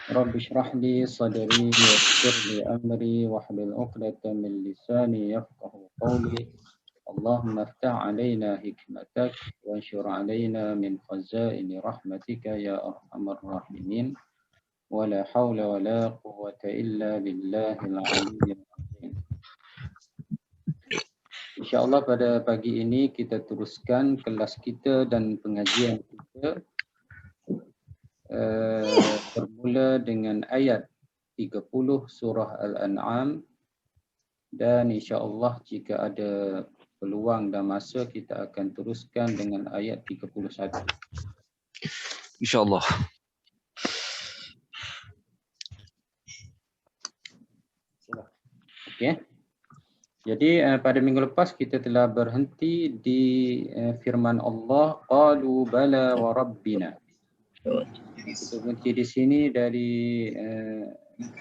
رب اشرح لي صدري ويسر لي أمري واحلل عقدة من لساني يفقه قولي اللهم افتح علينا حكمتك وانشر علينا من خزائن رحمتك يا أرحم الراحمين ولا حول ولا قوة إلا بالله العلي العظيم. InsyaAllah pada pagi ini kita teruskan kelas kita dan pengajian kita bermula dengan ayat 30 surah Al-An'am, dan insya-Allah jika ada peluang dan masa kita akan teruskan dengan ayat 31. InsyaAllah. Okey. Jadi pada minggu lepas kita telah berhenti di firman Allah, qalu bala wa rabbina. Kita berhenti di sini dari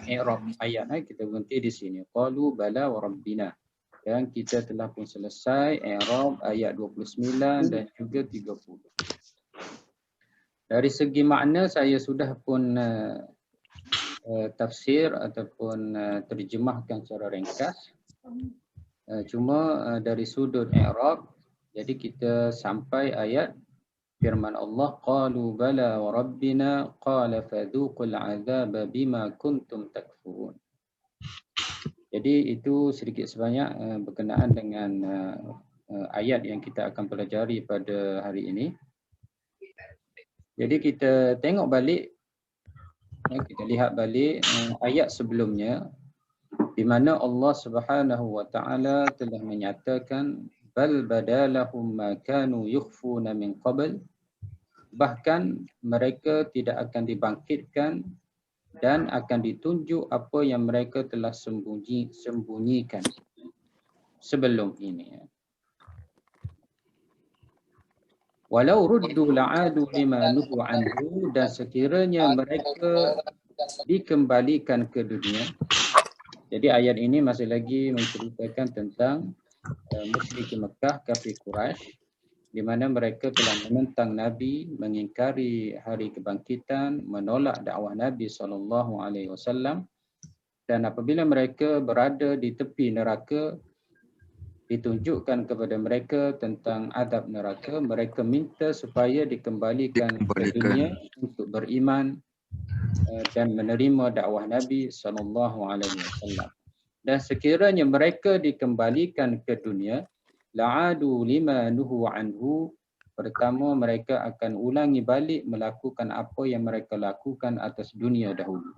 i'rab ayat, kita berhenti di sini. Qalu bala wa rabbina. Dan kita telah pun selesai i'rab ayat 29 dan juga 30. Dari segi makna saya sudah pun tafsir ataupun terjemahkan secara ringkas. Cuma dari sudut i'rab, jadi kita sampai ayat firman Allah, qalu bala wa rabbina qala fadhuqul azaba bima kuntum takfurun. Jadi itu sedikit sebanyak berkenaan dengan ayat yang kita akan pelajari pada hari ini. Jadi kita tengok balik, kita lihat balik ayat sebelumnya, di mana Allah Subhanahu wa taala telah menyatakan bal badalahum ma kanu yukhfuna min qabl, bahkan mereka tidak akan dibangkitkan dan akan ditunjuk apa yang mereka telah sembunyikan sebelum ini. Walau ruddu la'adu lima nuhu anhu, dan sekiranya mereka dikembalikan ke dunia. Jadi ayat ini masih lagi menceritakan tentang musyrik Mekah, kafir Quraisy, di mana mereka telah menentang Nabi, mengingkari hari kebangkitan, menolak dakwah Nabi SAW. Dan apabila mereka berada di tepi neraka, ditunjukkan kepada mereka tentang adab neraka, mereka minta supaya dikembalikan ke dunia untuk beriman dan menerima dakwah Nabi SAW. Dan sekiranya mereka dikembalikan ke dunia, la'adu lima nuhu anhu, pertama mereka akan ulangi balik melakukan apa yang mereka lakukan atas dunia dahulu.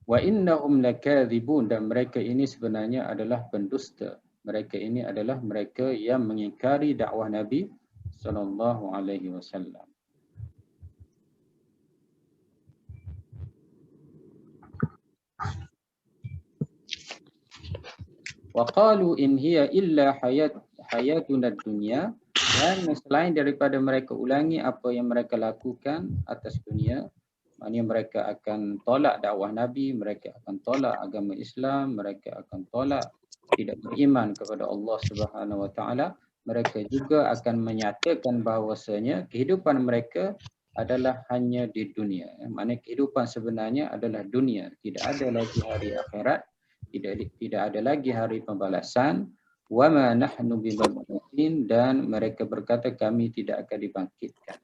Wa innahum lakadzibun, dan mereka ini sebenarnya adalah pendusta. Mereka ini adalah mereka yang mengingkari dakwah Nabi SAW. Wa qalu in hiya illa hayatuna dunya, dan selain daripada mereka ulangi apa yang mereka lakukan atas dunia, maknanya mereka akan tolak dakwah Nabi, mereka akan tolak agama Islam, mereka akan tolak tidak beriman kepada Allah Subhanahu wa taala, mereka juga akan menyatakan bahawasanya kehidupan mereka adalah hanya di dunia. Maknanya kehidupan sebenarnya adalah dunia, tidak ada lagi hari akhirat, tidak ada lagi hari pembalasan. Wa ma nahnu bimab'utsin, dan mereka berkata kami tidak akan dibangkitkan.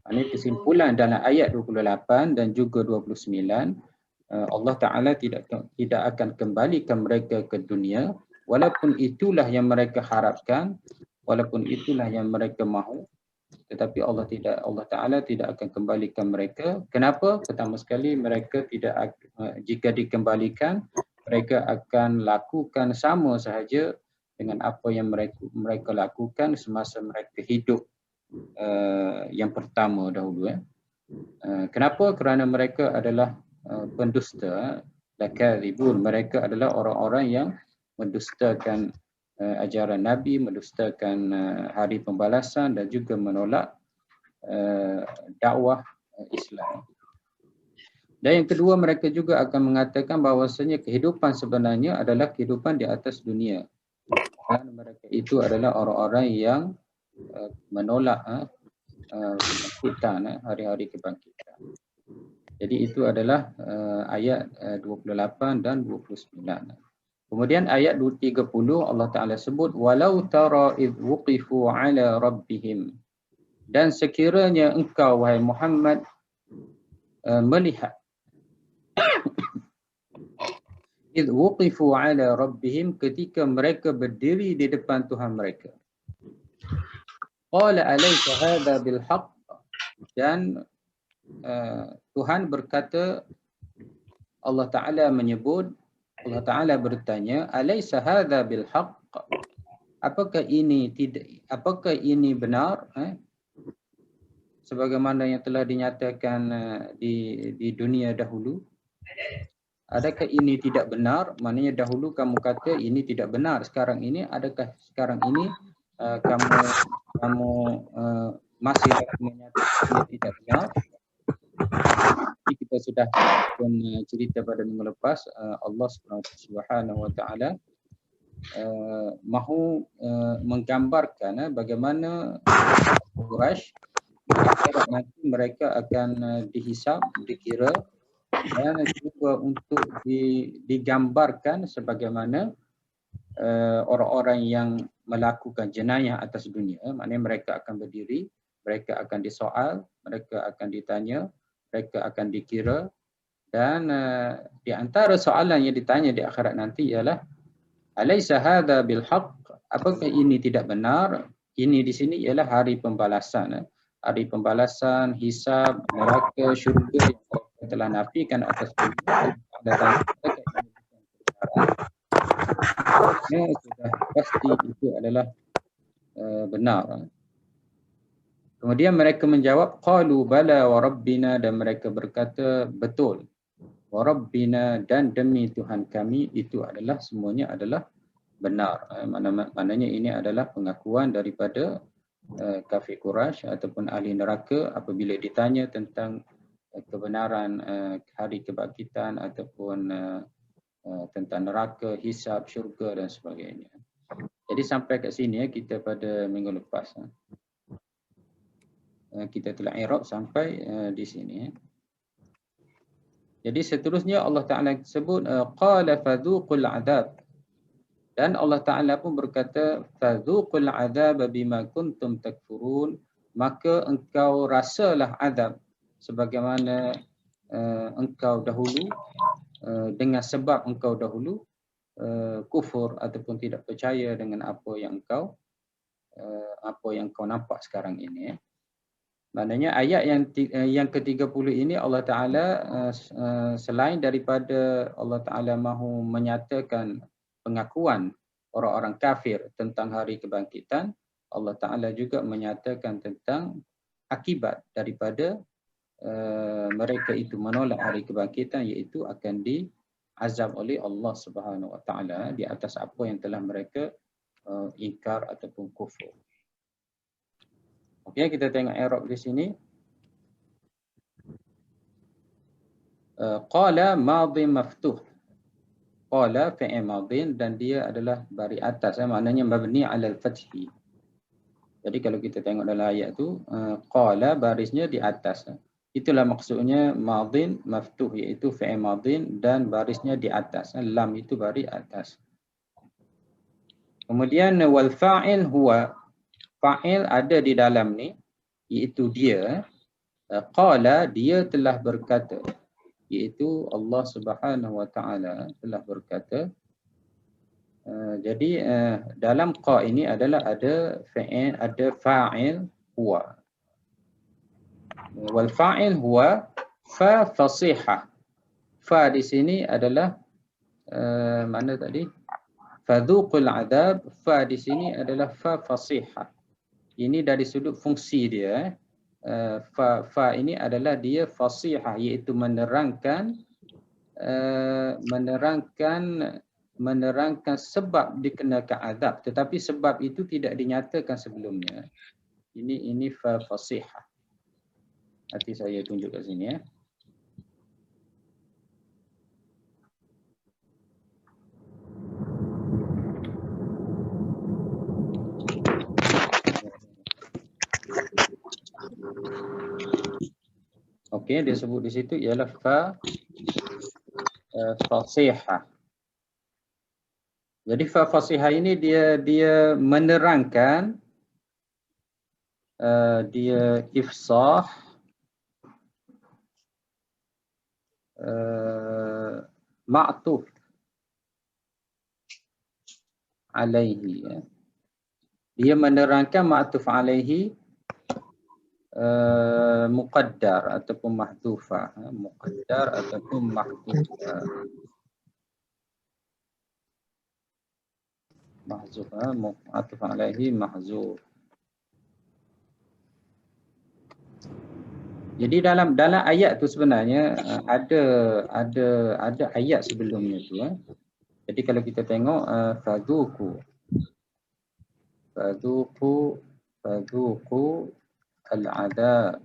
Ini kesimpulan dalam ayat 28 dan juga 29. Allah Ta'ala tidak akan kembalikan mereka ke dunia, walaupun itulah yang mereka harapkan, walaupun itulah yang mereka mahu, tetapi Allah Ta'ala tidak akan kembalikan mereka. Kenapa? Pertama sekali, mereka tidak, jika dikembalikan, mereka akan lakukan sama sahaja dengan apa yang mereka lakukan semasa mereka hidup yang pertama dahulu. Kenapa? Kerana mereka adalah pendusta, lakadzibun. Mereka adalah orang-orang yang mendustakan ajaran Nabi, mendustakan hari pembalasan dan juga menolak dakwah Islam. Dan yang kedua, mereka juga akan mengatakan bahawasanya kehidupan sebenarnya adalah kehidupan di atas dunia. Dan mereka itu adalah orang-orang yang menolak kebangkitan, hari-hari kebangkitan. Jadi itu adalah ayat 28 dan 29. Kemudian ayat 30 Allah Ta'ala sebut walau tara idh wuqifu ala rabbihim, dan sekiranya engkau wahai Muhammad melihat idh wuqifu ala rabbihim, ketika mereka berdiri di depan Tuhan mereka. Qala alaysa hadha bil haqq, dan Tuhan berkata, Allah Ta'ala menyebut, Allah Ta'ala bertanya, alaysa hadha bil haqq, apakah ini benar, sebagaimana yang telah dinyatakan di dunia dahulu. Adakah ini tidak benar? Maknanya dahulu kamu kata ini tidak benar, sekarang ini adakah sekarang ini kamu masih menyatakan ini tidak benar? Kita sudah pun cerita pada minggu lepas, Allah Subhanahu wa taala mahu menggambarkan bagaimana Quraisy nanti mereka akan dihisab, dikira, dan juga untuk digambarkan sebagaimana orang-orang yang melakukan jenayah atas dunia. Maknanya mereka akan berdiri, mereka akan disoal, mereka akan ditanya, mereka akan dikira, dan di antara soalan yang ditanya di akhirat nanti ialah alaysa hadza bil haqq, apakah ini tidak benar? Ini di sini ialah hari pembalasan. Hari pembalasan, hisab, neraka, syurga yang telah nafikan atas dunia. Sudah pasti itu adalah benar. Kemudian mereka menjawab qalu bala wa rabbina, dan mereka berkata betul, wa rabbina, dan demi Tuhan kami, itu adalah semuanya adalah benar. Maknanya ini adalah pengakuan daripada kafir Quraisy ataupun ahli neraka apabila ditanya tentang kebenaran hari kebangkitan ataupun tentang neraka, hisab, syurga dan sebagainya. Jadi sampai kat sini kita pada minggu lepas kita telah i'rab sampai di sini. Jadi seterusnya Allah Ta'ala sebut qala fadhuqul adab, dan Allah Ta'ala pun berkata fadhuqul adab bima kuntum takfurun, maka engkau rasalah azab sebagaimana engkau dahulu, dengan sebab engkau dahulu kufur ataupun tidak percaya dengan apa yang kau nampak sekarang ini. Maknanya ayat yang ke-30 ini Allah Ta'ala selain daripada Allah Ta'ala mahu menyatakan pengakuan orang-orang kafir tentang hari kebangkitan, Allah Ta'ala juga menyatakan tentang akibat daripada mereka itu menolak hari kebangkitan, iaitu akan diazab oleh Allah Subhanahu Wa Ta'ala di atas apa yang telah mereka ingkar ataupun kufur. Okey, kita tengok i'rab di sini. Qala madhi maftuh. Qala fi'il madhi, dan dia adalah bari atas, maknanya mabni 'ala al-fathi. Jadi kalau kita tengok dalam ayat tu, qala barisnya di atas. Itulah maksudnya madhi maftuh, iaitu fi'il madhi dan barisnya di atas. Lam itu bari atas. Kemudian wal fa'il huwa, fa'il ada di dalam ni, iaitu dia. Qala, dia telah berkata, iaitu Allah Subhanahu Wa Ta'ala telah berkata. Jadi dalam qa ini adalah ada fa'il, ada fa'il huwa. Wal fa'il huwa fa fasihah. Fa di sini adalah mana tadi? Fadhuqul adab. Fa di sini adalah fa fasihah. Ini dari sudut fungsi dia. Fa ini adalah dia fasihah, iaitu menerangkan sebab dikenakan azab, tetapi sebab itu tidak dinyatakan sebelumnya. Ini fa fasihah. Nanti saya tunjuk kat sini ya. okey, dia sebut di situ ialah fa fasihah. Jadi fa fasihah ini dia menerangkan, dia ifsah, ma'tuf alaihi, ya. Dia menerangkan ma'tuf alaihi muqaddar ataupun mahdhufah, muqaddar ataupun mahdhufah. Mahzuf, ma'tuf alaihi mahzuf. Jadi dalam ayat tu sebenarnya ada ayat sebelumnya tu. Jadi kalau kita tengok fadhuku al-'adab.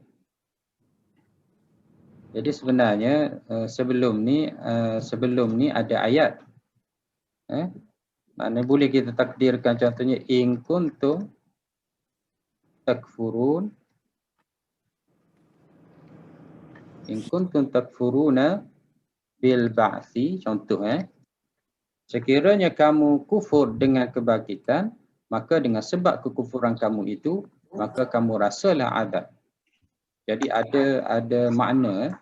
Jadi sebenarnya sebelum ni ada ayat. Maknanya boleh kita takdirkan contohnya in kuntum takfuruna bil ba'thi, contoh sekiranya kamu kufur dengan kebangkitan, maka dengan sebab kekufuran kamu itu, maka kamu rasalah adab. Jadi ada makna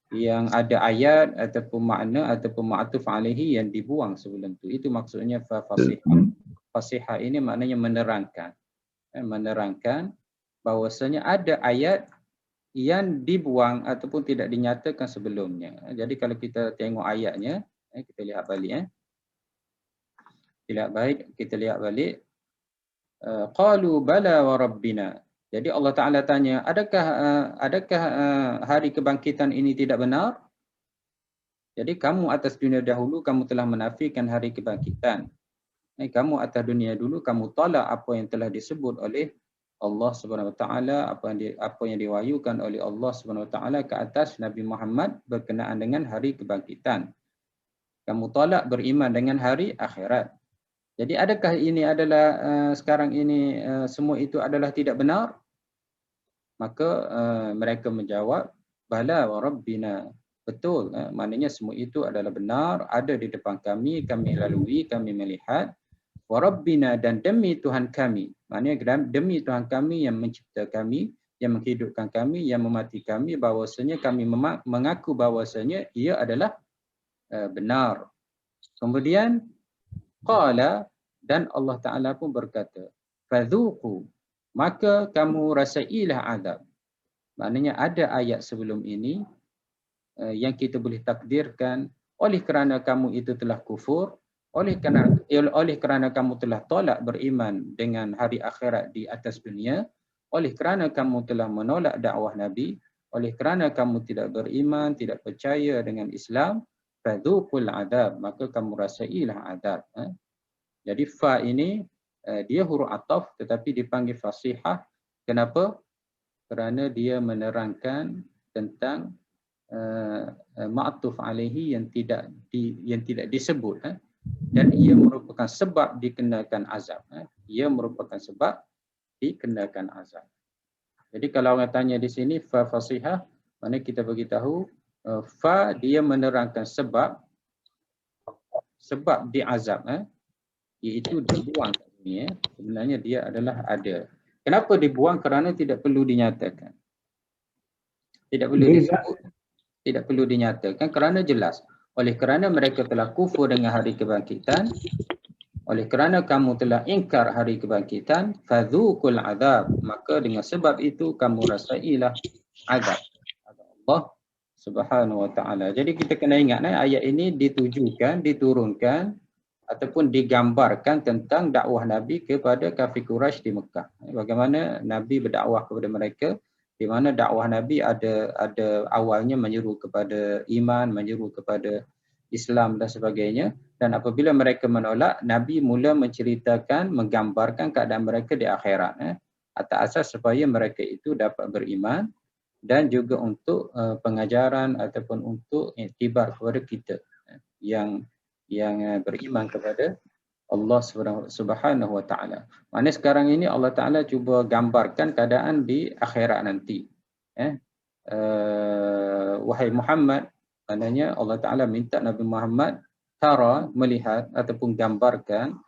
yang ada ayat ataupun makna ataupun ma'tuf alaihi yang dibuang sebelum tu. Itu maksudnya fa fasihah. Fasihah ini maknanya menerangkan bahawasanya ada ayat yang dibuang ataupun tidak dinyatakan sebelumnya. Jadi kalau kita tengok ayatnya, kita lihat balik. Kita lihat balik. Qalu bala wa rabbina. Jadi Allah Ta'ala tanya, adakah hari kebangkitan ini tidak benar? Jadi kamu atas dunia dahulu, kamu telah menafikan hari kebangkitan. Kamu atas dunia dulu, kamu tolak apa yang telah disebut oleh Allah Subhanahu Wa Taala, apa yang diwahyukan oleh Allah Subhanahu Wa Taala ke atas Nabi Muhammad berkenaan dengan hari kebangkitan. Kamu tolak beriman dengan hari akhirat. Jadi adakah ini adalah sekarang ini semua itu adalah tidak benar? Maka mereka menjawab, bala wa rabbina. Betul, maknanya semua itu adalah benar, ada di depan kami lalui, kami melihat. Wa rabbina, dan demi Tuhan kami. Maknanya demi Tuhan kami yang mencipta kami, yang menghidupkan kami, yang memati kami, bahawasanya kami mengaku bahawasanya ia adalah benar. Kemudian qala, dan Allah Ta'ala pun berkata, fadhuqu, maka kamu rasailah azab. Maknanya ada ayat sebelum ini yang kita boleh takdirkan, oleh kerana kamu itu telah kufur, oleh kerana kamu telah tolak beriman dengan hari akhirat di atas dunia, oleh kerana kamu telah menolak dakwah Nabi, oleh kerana kamu tidak beriman, tidak percaya dengan Islam, fadhuqul adab, maka kamu rasailah adab. Jadi fa ini dia huruf ataf tetapi dipanggil fasihah. Kenapa? Kerana dia menerangkan tentang ma'tuf alaihi yang tidak disebut, dan ia merupakan sebab dikenakan azab. Ia merupakan sebab dikenakan azab. Jadi kalau orang tanya di sini fa fasihah, maknanya kita beritahu fa dia menerangkan sebab diazab, iaitu dibuang kat sini. Sebenarnya dia adalah ada. Kenapa dibuang? Kerana tidak perlu dinyatakan. Tidak perlu disebut, tidak perlu dinyatakan kerana jelas. Oleh kerana mereka telah kufur dengan hari kebangkitan, oleh kerana kamu telah ingkar hari kebangkitan, fadhuqul azab, maka dengan sebab itu kamu rasailah azab Allah Subhanahu Wa Taala. Jadi kita kena ingat ayat ini diturunkan ataupun digambarkan tentang dakwah Nabi kepada kafir Quraisy di Mekah. Bagaimana Nabi berdakwah kepada mereka, di mana dakwah Nabi ada awalnya menyeru kepada iman, menyeru kepada Islam dan sebagainya. Dan apabila mereka menolak, Nabi mula menceritakan, menggambarkan keadaan mereka di akhirat. Atas asas supaya mereka itu dapat beriman dan juga untuk pengajaran ataupun untuk iktibar kepada kita yang beriman kepada Allah Subhanahu Wa Taala. Maknanya sekarang ini Allah Taala cuba gambarkan keadaan di akhirat nanti. wahai Muhammad, maknanya Allah Ta'ala minta Nabi Muhammad tara, melihat ataupun gambarkan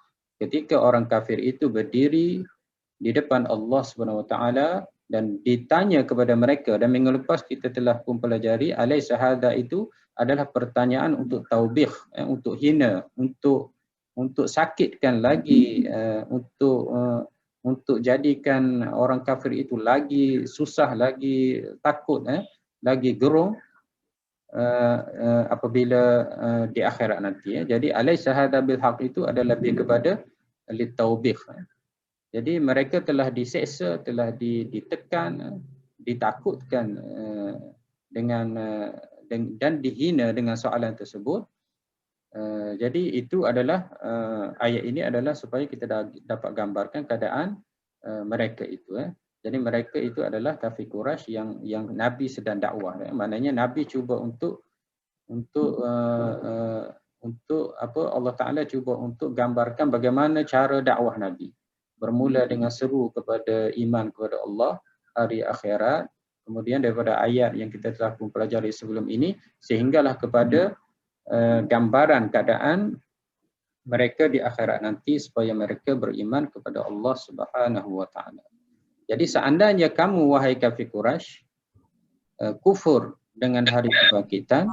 ketika orang kafir itu berdiri di depan Allah Subhanahu Wa Ta'ala dan ditanya kepada mereka, dan minggu lepas kita telah pun pelajari alaysa hadza itu adalah pertanyaan untuk taubih, untuk hina, untuk sakitkan lagi, untuk jadikan orang kafir itu lagi susah, lagi takut, lagi gerung apabila di akhirat nanti. Jadi alaysa hadza bil haq itu adalah lebih kepada litaubih. Jadi mereka telah diseksa, telah ditekan, ditakutkan dan dihina dengan soalan tersebut. Jadi itu adalah ayat ini adalah supaya kita dapat gambarkan keadaan mereka itu. Jadi mereka itu adalah kafir Quraisy yang Nabi sedang dakwah. Maknanya Nabi cuba untuk apa, Allah Taala cuba untuk gambarkan bagaimana cara dakwah Nabi. Bermula dengan seru kepada iman kepada Allah, hari akhirat, kemudian daripada ayat yang kita telah pun pelajari sebelum ini sehinggalah kepada gambaran keadaan mereka di akhirat nanti supaya mereka beriman kepada Allah Subhanahu Wa Taala. Jadi seandainya kamu wahai kafir Quraisy kufur dengan hari kebangkitan,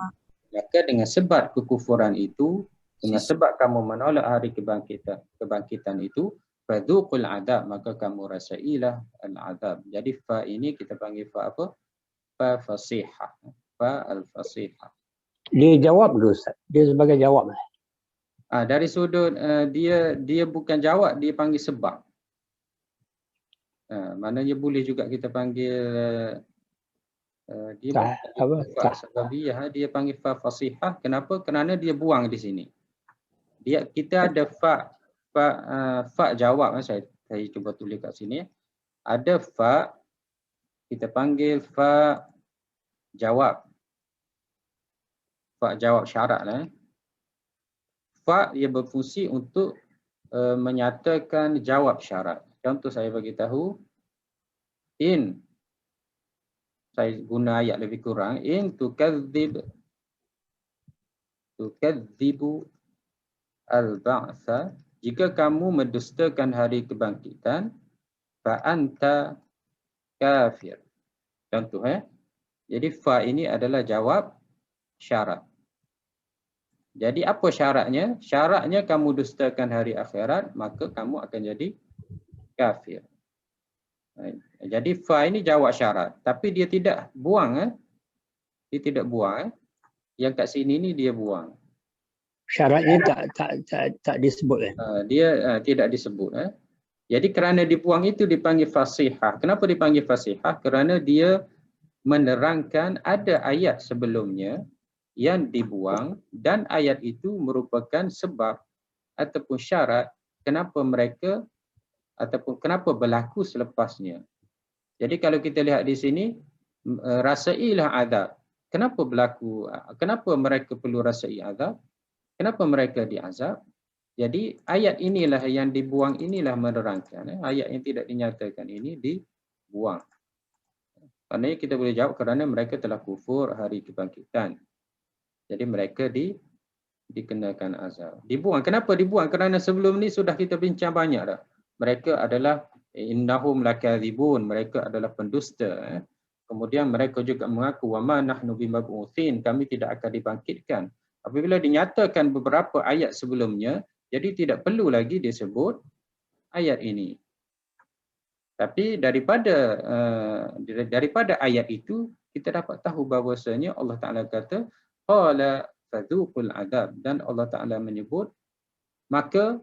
maka dengan sebab kekufuran itu, dengan sebab kamu menolak hari kebangkitan itu, fadzuqul adab, maka kamu rasailah al-adab. Jadi fa ini kita panggil fa apa? Fa fasihah. Fa al-fasihah. Dia jawab dulu Ustaz. Dia sebagai jawab. Dari sudut dia bukan jawab, dia panggil sebab. Maknanya boleh juga kita panggil dia sebabiyah, dia panggil fa fasihah. Kenapa? Kerana dia buang di sini. Kita ada fa jawab. Saya cuba tulis kat sini. Ada fa, kita panggil fa jawab. Fa jawab syarat lah. Fa ia berfungsi untuk menyatakan jawab syarat. Contoh saya bagi tahu, in, saya guna ayat lebih kurang, in tukadzibu al-ba'tha, jika kamu mendustakan hari kebangkitan, fa anta kafir. Contoh Jadi fa ini adalah jawab syarat. Jadi apa syaratnya? Syaratnya kamu dustakan hari akhirat, maka kamu akan jadi kafir. Jadi fa ini jawab syarat, tapi dia tidak buang. Dia tidak buang. Yang kat sini ni dia buang. Syaratnya tak disebut. Dia tidak disebut. Jadi kerana dibuang itu dipanggil fasihah. Kenapa dipanggil fasihah? Kerana dia menerangkan ada ayat sebelumnya yang dibuang dan ayat itu merupakan sebab ataupun syarat kenapa mereka ataupun kenapa berlaku selepasnya. Jadi kalau kita lihat di sini, rasailah azab. Kenapa berlaku? Kenapa mereka perlu rasai azab? Kenapa mereka diazab? Jadi ayat inilah yang dibuang, inilah menerangkan. Ayat yang tidak dinyatakan ini dibuang. Maknanya kita boleh jawab kerana mereka telah kufur hari kebangkitan. Jadi mereka dikenakan azab. Dibuang. Kenapa dibuang? Kerana sebelum ni sudah kita bincang banyak dah. Mereka adalah innahum lakadzibun, mereka adalah pendusta. Kemudian mereka juga mengaku wa ma nahnu bimab'utsin, kami tidak akan dibangkitkan. Apabila dinyatakan beberapa ayat sebelumnya, jadi tidak perlu lagi disebut ayat ini. Tapi daripada ayat itu kita dapat tahu bahawasanya Allah Taala kata qala fadzuqul adab, dan Allah Taala menyebut maka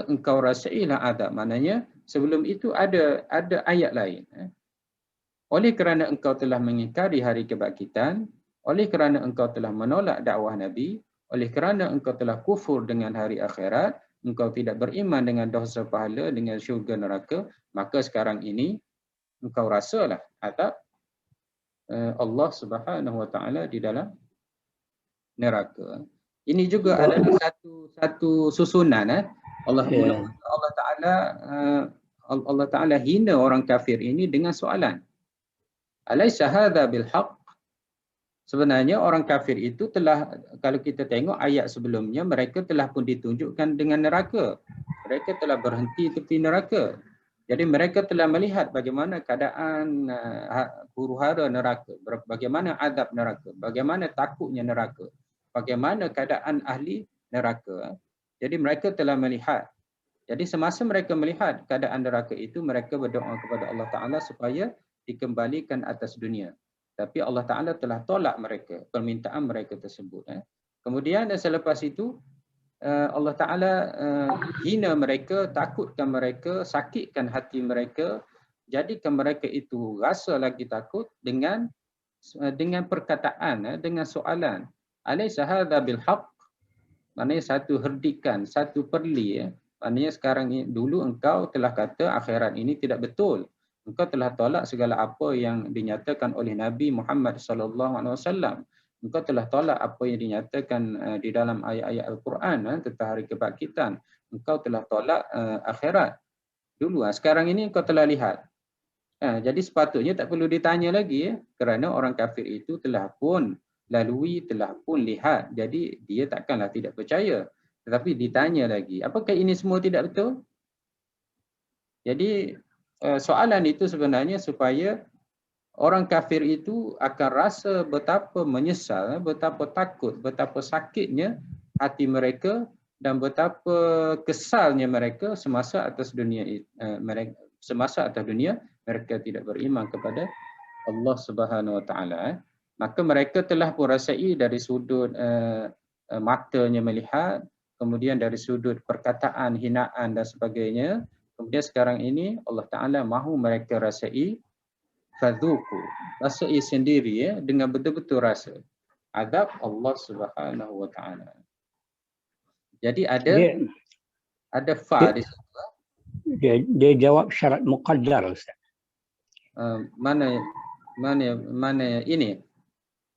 engkau rasailah adab. Maknanya sebelum itu ada ayat lain. Oleh kerana engkau telah mengingkari hari kebangkitan, oleh kerana engkau telah menolak dakwah Nabi, oleh kerana engkau telah kufur dengan hari akhirat, engkau tidak beriman dengan dosa pahala, dengan syurga neraka, maka sekarang ini engkau rasalah adab Allah Subhanahu Wa Taala di dalam neraka. Ini juga adalah satu susunan. Allah Taala hina orang kafir ini dengan soalan. Alaysa hadza bil haqq? Sebenarnya orang kafir itu telah, kalau kita tengok ayat sebelumnya, mereka telah pun ditunjukkan dengan neraka. Mereka telah berhenti tepi neraka. Jadi mereka telah melihat bagaimana keadaan huru-hara neraka, bagaimana azab neraka, bagaimana takutnya neraka, bagaimana keadaan ahli neraka. Jadi mereka telah melihat. Jadi semasa mereka melihat keadaan neraka itu, mereka berdoa kepada Allah Ta'ala supaya dikembalikan atas dunia. Tapi Allah Ta'ala telah tolak mereka, permintaan mereka tersebut. Kemudian selepas itu, Allah Ta'ala hina mereka, takutkan mereka, sakitkan hati mereka, jadikan mereka itu rasa lagi takut dengan perkataan, dengan soalan. Alaysa hadza bil haqq? Maknanya satu herdikan, satu perli. Maknanya sekarang ini, dulu engkau telah kata akhirat ini tidak betul. Engkau telah tolak segala apa yang dinyatakan oleh Nabi Muhammad SAW. Engkau telah tolak apa yang dinyatakan di dalam ayat-ayat Al-Quran tentang hari kebangkitan. Engkau telah tolak akhirat dulu. Sekarang ini engkau telah lihat. Jadi sepatutnya tak perlu ditanya lagi, kerana orang kafir itu telah pun lalui, telah pun lihat. Jadi dia takkanlah tidak percaya. Tetapi ditanya lagi, apakah ini semua tidak betul? Jadi soalan itu sebenarnya supaya orang kafir itu akan rasa betapa menyesal, betapa takut, betapa sakitnya hati mereka dan betapa kesalnya mereka semasa atas dunia mereka tidak beriman kepada Allah Subhanahu Wa Taala. Maka mereka telah pun rasai dari sudut matanya melihat, kemudian dari sudut perkataan, hinaan dan sebagainya. Kemudian sekarang ini Allah Ta'ala mahu mereka rasai, fadhuku, rasai sendiri dengan betul-betul rasa azab Allah Subhanahu Wa Ta'ala. Jadi ada fa di situ. Dia jawab syarat muqaddar, Ustaz. Mana ini?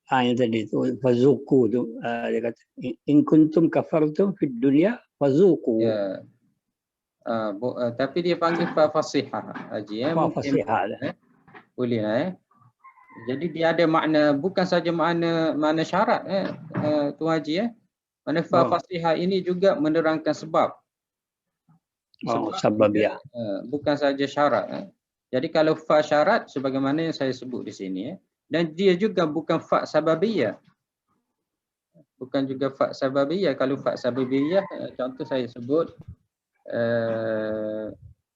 Yang tadi tu fazuku tu, dia kata in kuntum kafartum fid dunya fazuku. Ya. Tapi dia panggil fa fasihah, Haji. Fasihah. Boleh Jadi dia ada makna, bukan saja makna syarat Tuan Haji. Makna fa fasihah ini juga menerangkan sebab. Sababiyah. Bukan saja syarat. Jadi kalau fa syarat sebagaimana yang saya sebut di sini, dan dia juga bukan fa sababiyah. Bukan juga fa sababiyah. Kalau fa sababiyah, contoh saya sebut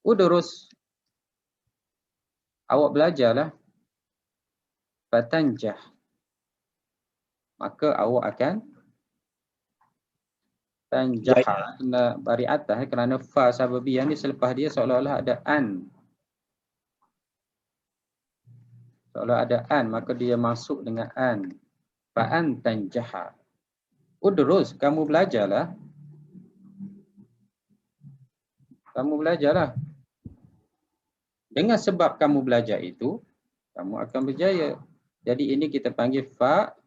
udurus, awak belajarlah, fatanjah, maka awak akan tanjah. Kena bari atas kerana fa sababiyah ni selepas dia seolah-olah ada an. Seolah ada an, maka dia masuk dengan an. Fa'an tanjaha. Udrus, kamu belajarlah. Kamu belajarlah. Dengan sebab kamu belajar itu, kamu akan berjaya. Jadi ini kita panggil fa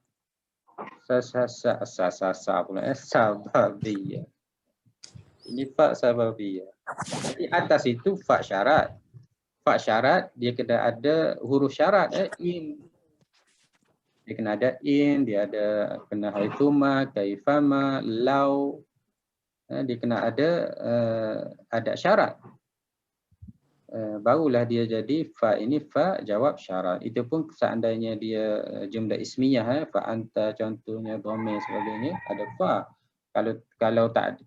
sababiyah. Ini fa sababiyah. Jadi atas itu fa syarat. Fa syarat dia kena ada huruf syarat in. Dia kena ada in, dia ada kena haituma, kaifama, lau. Dia kena ada syarat. Barulah dia jadi fa ini fa jawab syarat. Itu pun seandainya dia jumlah ismiyah, fa anta contohnya, dhamir sebagainya, ada fa.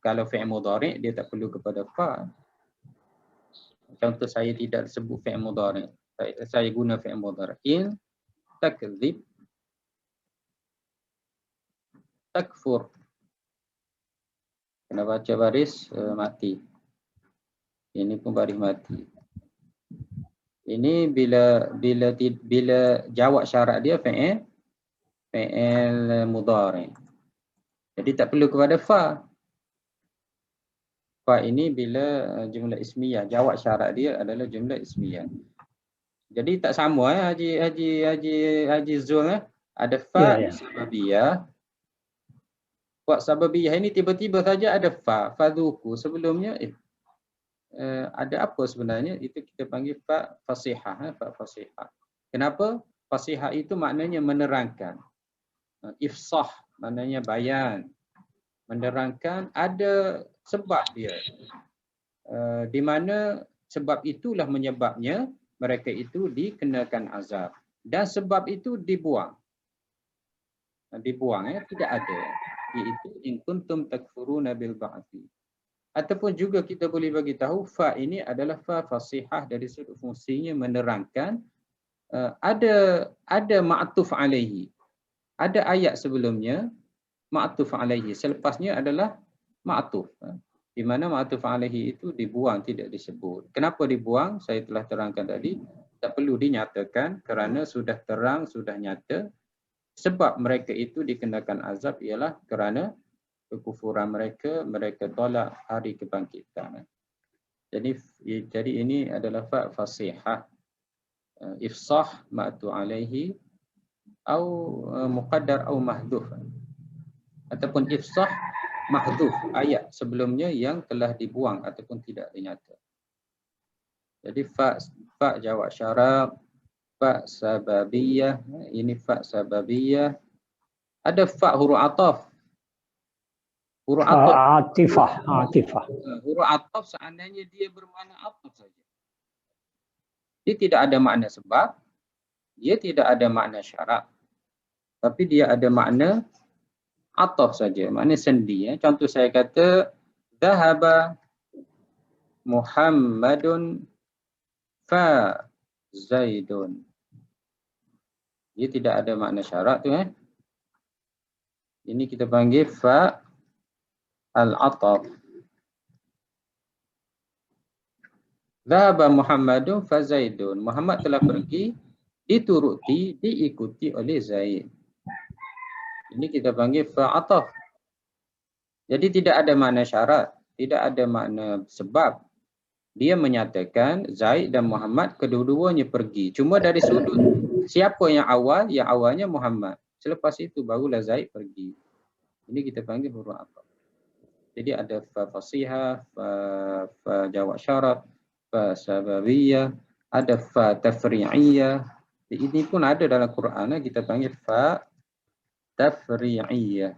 Kalau fi'il mudhari' dia tak perlu kepada fa. Contoh saya tidak sebut fi'il mudhari'. Saya guna fi'il mudhari'. In takdzib takfur. Kena baca baris mati. Ini pun baris mati. Ini bila jawab syarat dia fi'il mudhari'. Jadi tak perlu kepada fa. Fa ini bila jumlah ismiyah, jawab syarat dia adalah jumlah ismiyah. Jadi tak sama Haji Zul ada fa sababiyah. Fa sababiyah ini tiba-tiba saja ada fa, fadhuku. Sebelumnya ada apa sebenarnya? Itu kita panggil fa fasihah, fa fasihah. Kenapa? fasihah itu maknanya menerangkan. Ifsah maknanya bayan. Menerangkan ada sebab dia. Di mana sebab itulah menyebabnya mereka itu dikenakan azab. Dan sebab itu dibuang. Dibuang, tidak ada. Iaitu in kuntum takfuruna bil ba'thi. Ataupun juga kita boleh bagi tahu fa ini adalah fa fasihah dari sudut fungsinya menerangkan. Ada ma'tuf alaihi. Ada ayat sebelumnya ma'tuf alaihi. Selepasnya adalah ma'tuf. Di mana ma'tuf alaihi itu dibuang, tidak disebut. Kenapa dibuang? Saya telah terangkan tadi. Tak perlu dinyatakan kerana sudah terang, sudah nyata. Sebab mereka itu dikenakan azab ialah kerana kekufuran mereka, mereka tolak hari kebangkitan. Jadi ini adalah fa fasihah. Ifsah ma'tu alaihi atau muqaddar atau mahdhuf. Ataupun ifsah mahdhuf, ayat sebelumnya yang telah dibuang ataupun tidak dinyata. Jadi fa jawab syarat, fa sababiyah, ini fa sababiyah. Ada fa huruf ataf. Huruf ataf. Atifah. Huruf ataf seandainya dia bermakna ataf saja. Dia tidak ada makna sebab, dia tidak ada makna syarat. Tapi dia ada makna ataf saja, makna sendi. Contoh saya kata dhahaba Muhammadun fa Zaidun. Dia tidak ada makna syarat tu. Ini kita panggil fa al-ataf. Dhahaba Muhammadun fa Zaidun. Muhammad telah pergi, dituruti, diikuti oleh Zaid. Ini kita panggil fa ataf. Jadi tidak ada makna syarat, tidak ada makna sebab. Dia menyatakan Zaid dan Muhammad kedua-duanya pergi. Cuma dari sudut siapa yang awal? Yang awalnya Muhammad. Selepas itu barulah Zaid pergi. Ini kita panggil huruf ataf. Jadi ada fa fasihah, fa jawab syarat, fa sababiyah, ada fa tafri'iyah. Ini pun ada dalam Quran, kita panggil fa tafri'iyah.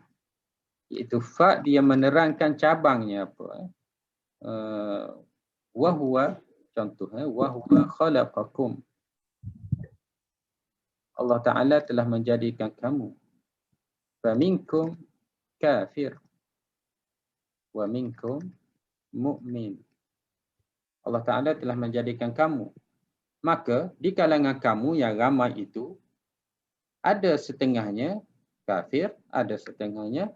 Iaitu fa dia menerangkan cabangnya apa. Wa huwa, contohnya wa huwa khalaqakum. Allah Ta'ala telah menjadikan kamu. Faminkum kafir wa minkum mu'min. Allah Ta'ala telah menjadikan kamu. Maka di kalangan kamu yang ramai itu ada setengahnya kafir, ada setengahnya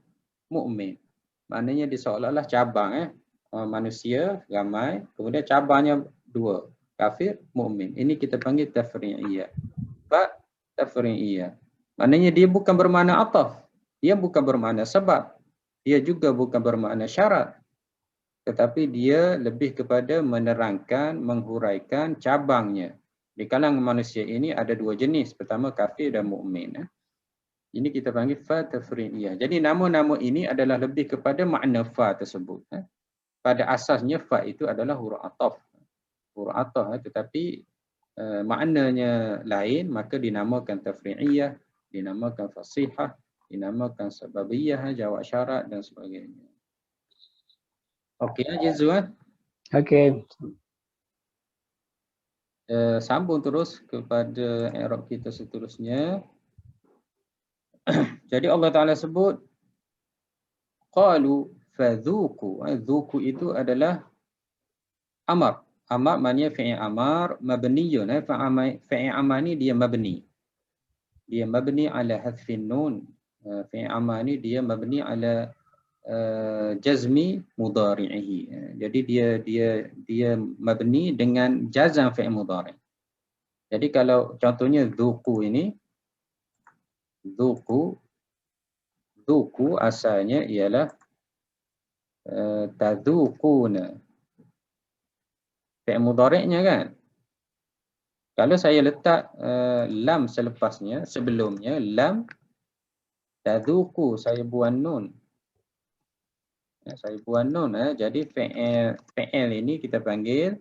mukmin. Maknanya dia seolah-olah cabang manusia ramai, kemudian cabangnya dua, kafir, mukmin. Ini kita panggil tafri'iyah. Fa tafri'iyah. Maknanya dia bukan bermakna ataf, dia bukan bermakna sebab, dia juga bukan bermakna syarat. Tetapi dia lebih kepada menerangkan, menghuraikan cabangnya. Di kalangan manusia ini ada dua jenis. Pertama kafir dan mukmin. Ini kita panggil fa tafri'iyah. Jadi nama-nama ini adalah lebih kepada makna fa tersebut. Pada asasnya fa itu adalah huruf ataf. Huruf ataf, tetapi maknanya lain, maka dinamakan tafri'iyah, dinamakan fasihah, dinamakan sababiyah, jawab syarat dan sebagainya. Okey, Jazuan. Okey. Sambung terus kepada i'rab kita seterusnya. Jadi Allah Ta'ala sebut qalu fadhuku. Dhuku itu adalah amar. Amar maknanya fi'il amar mabniyun. Fi'il amar ni dia mabni. Dia mabni ala hadfin nun. Fi'il amar ni dia mabni ala jazmi mudhari'ihi. Jadi dia mabni dengan jazam fi'il mudhari'. Jadi kalau contohnya dhuku ini, dhuku asalnya ialah tadhuquna. Fi'il mudhari'nya kan. Kalau saya letak lam selepasnya, sebelumnya lam tadhuqu, saya buang nun. Saya buang nun. Jadi fi'il ini kita panggil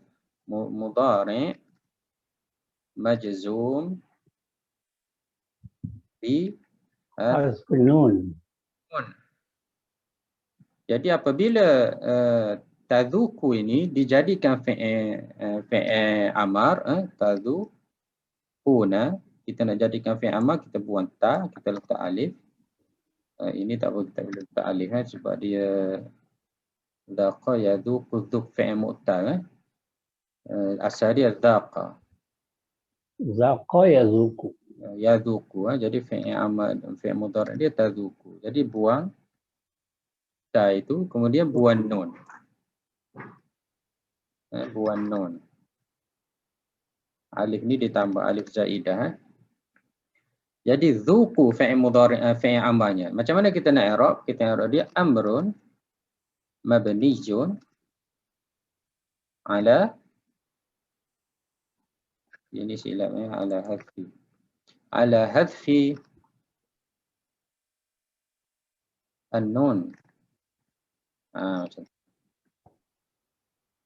mudhari' majzum di Harus nun. nun. Jadi apabila tadzuku ini dijadikan fi'il amar, tadzukuna, kita nak jadikan fi'il amar, kita buang ta, kita letak alif. Ini tak boleh kita letak alif sebab dia dhaqa yadzuku dzuk fi'il mu'tal. Asal dia dhaqa. Zaqa yazuku. Yadzuku, jadi fi'il amar, fi'il mudhari' dia tadzuku. Jadi buang ta itu, kemudian buang nun. Buang nun. Alif ni ditambah alif zaidah. Jadi dzuku fi'il mudhari' fi'il amarnya. Macam mana kita nak i'rab? Kita i'rab dia amrun mabniyun ala, ini silapnya ala hadfi an-nun. Macam.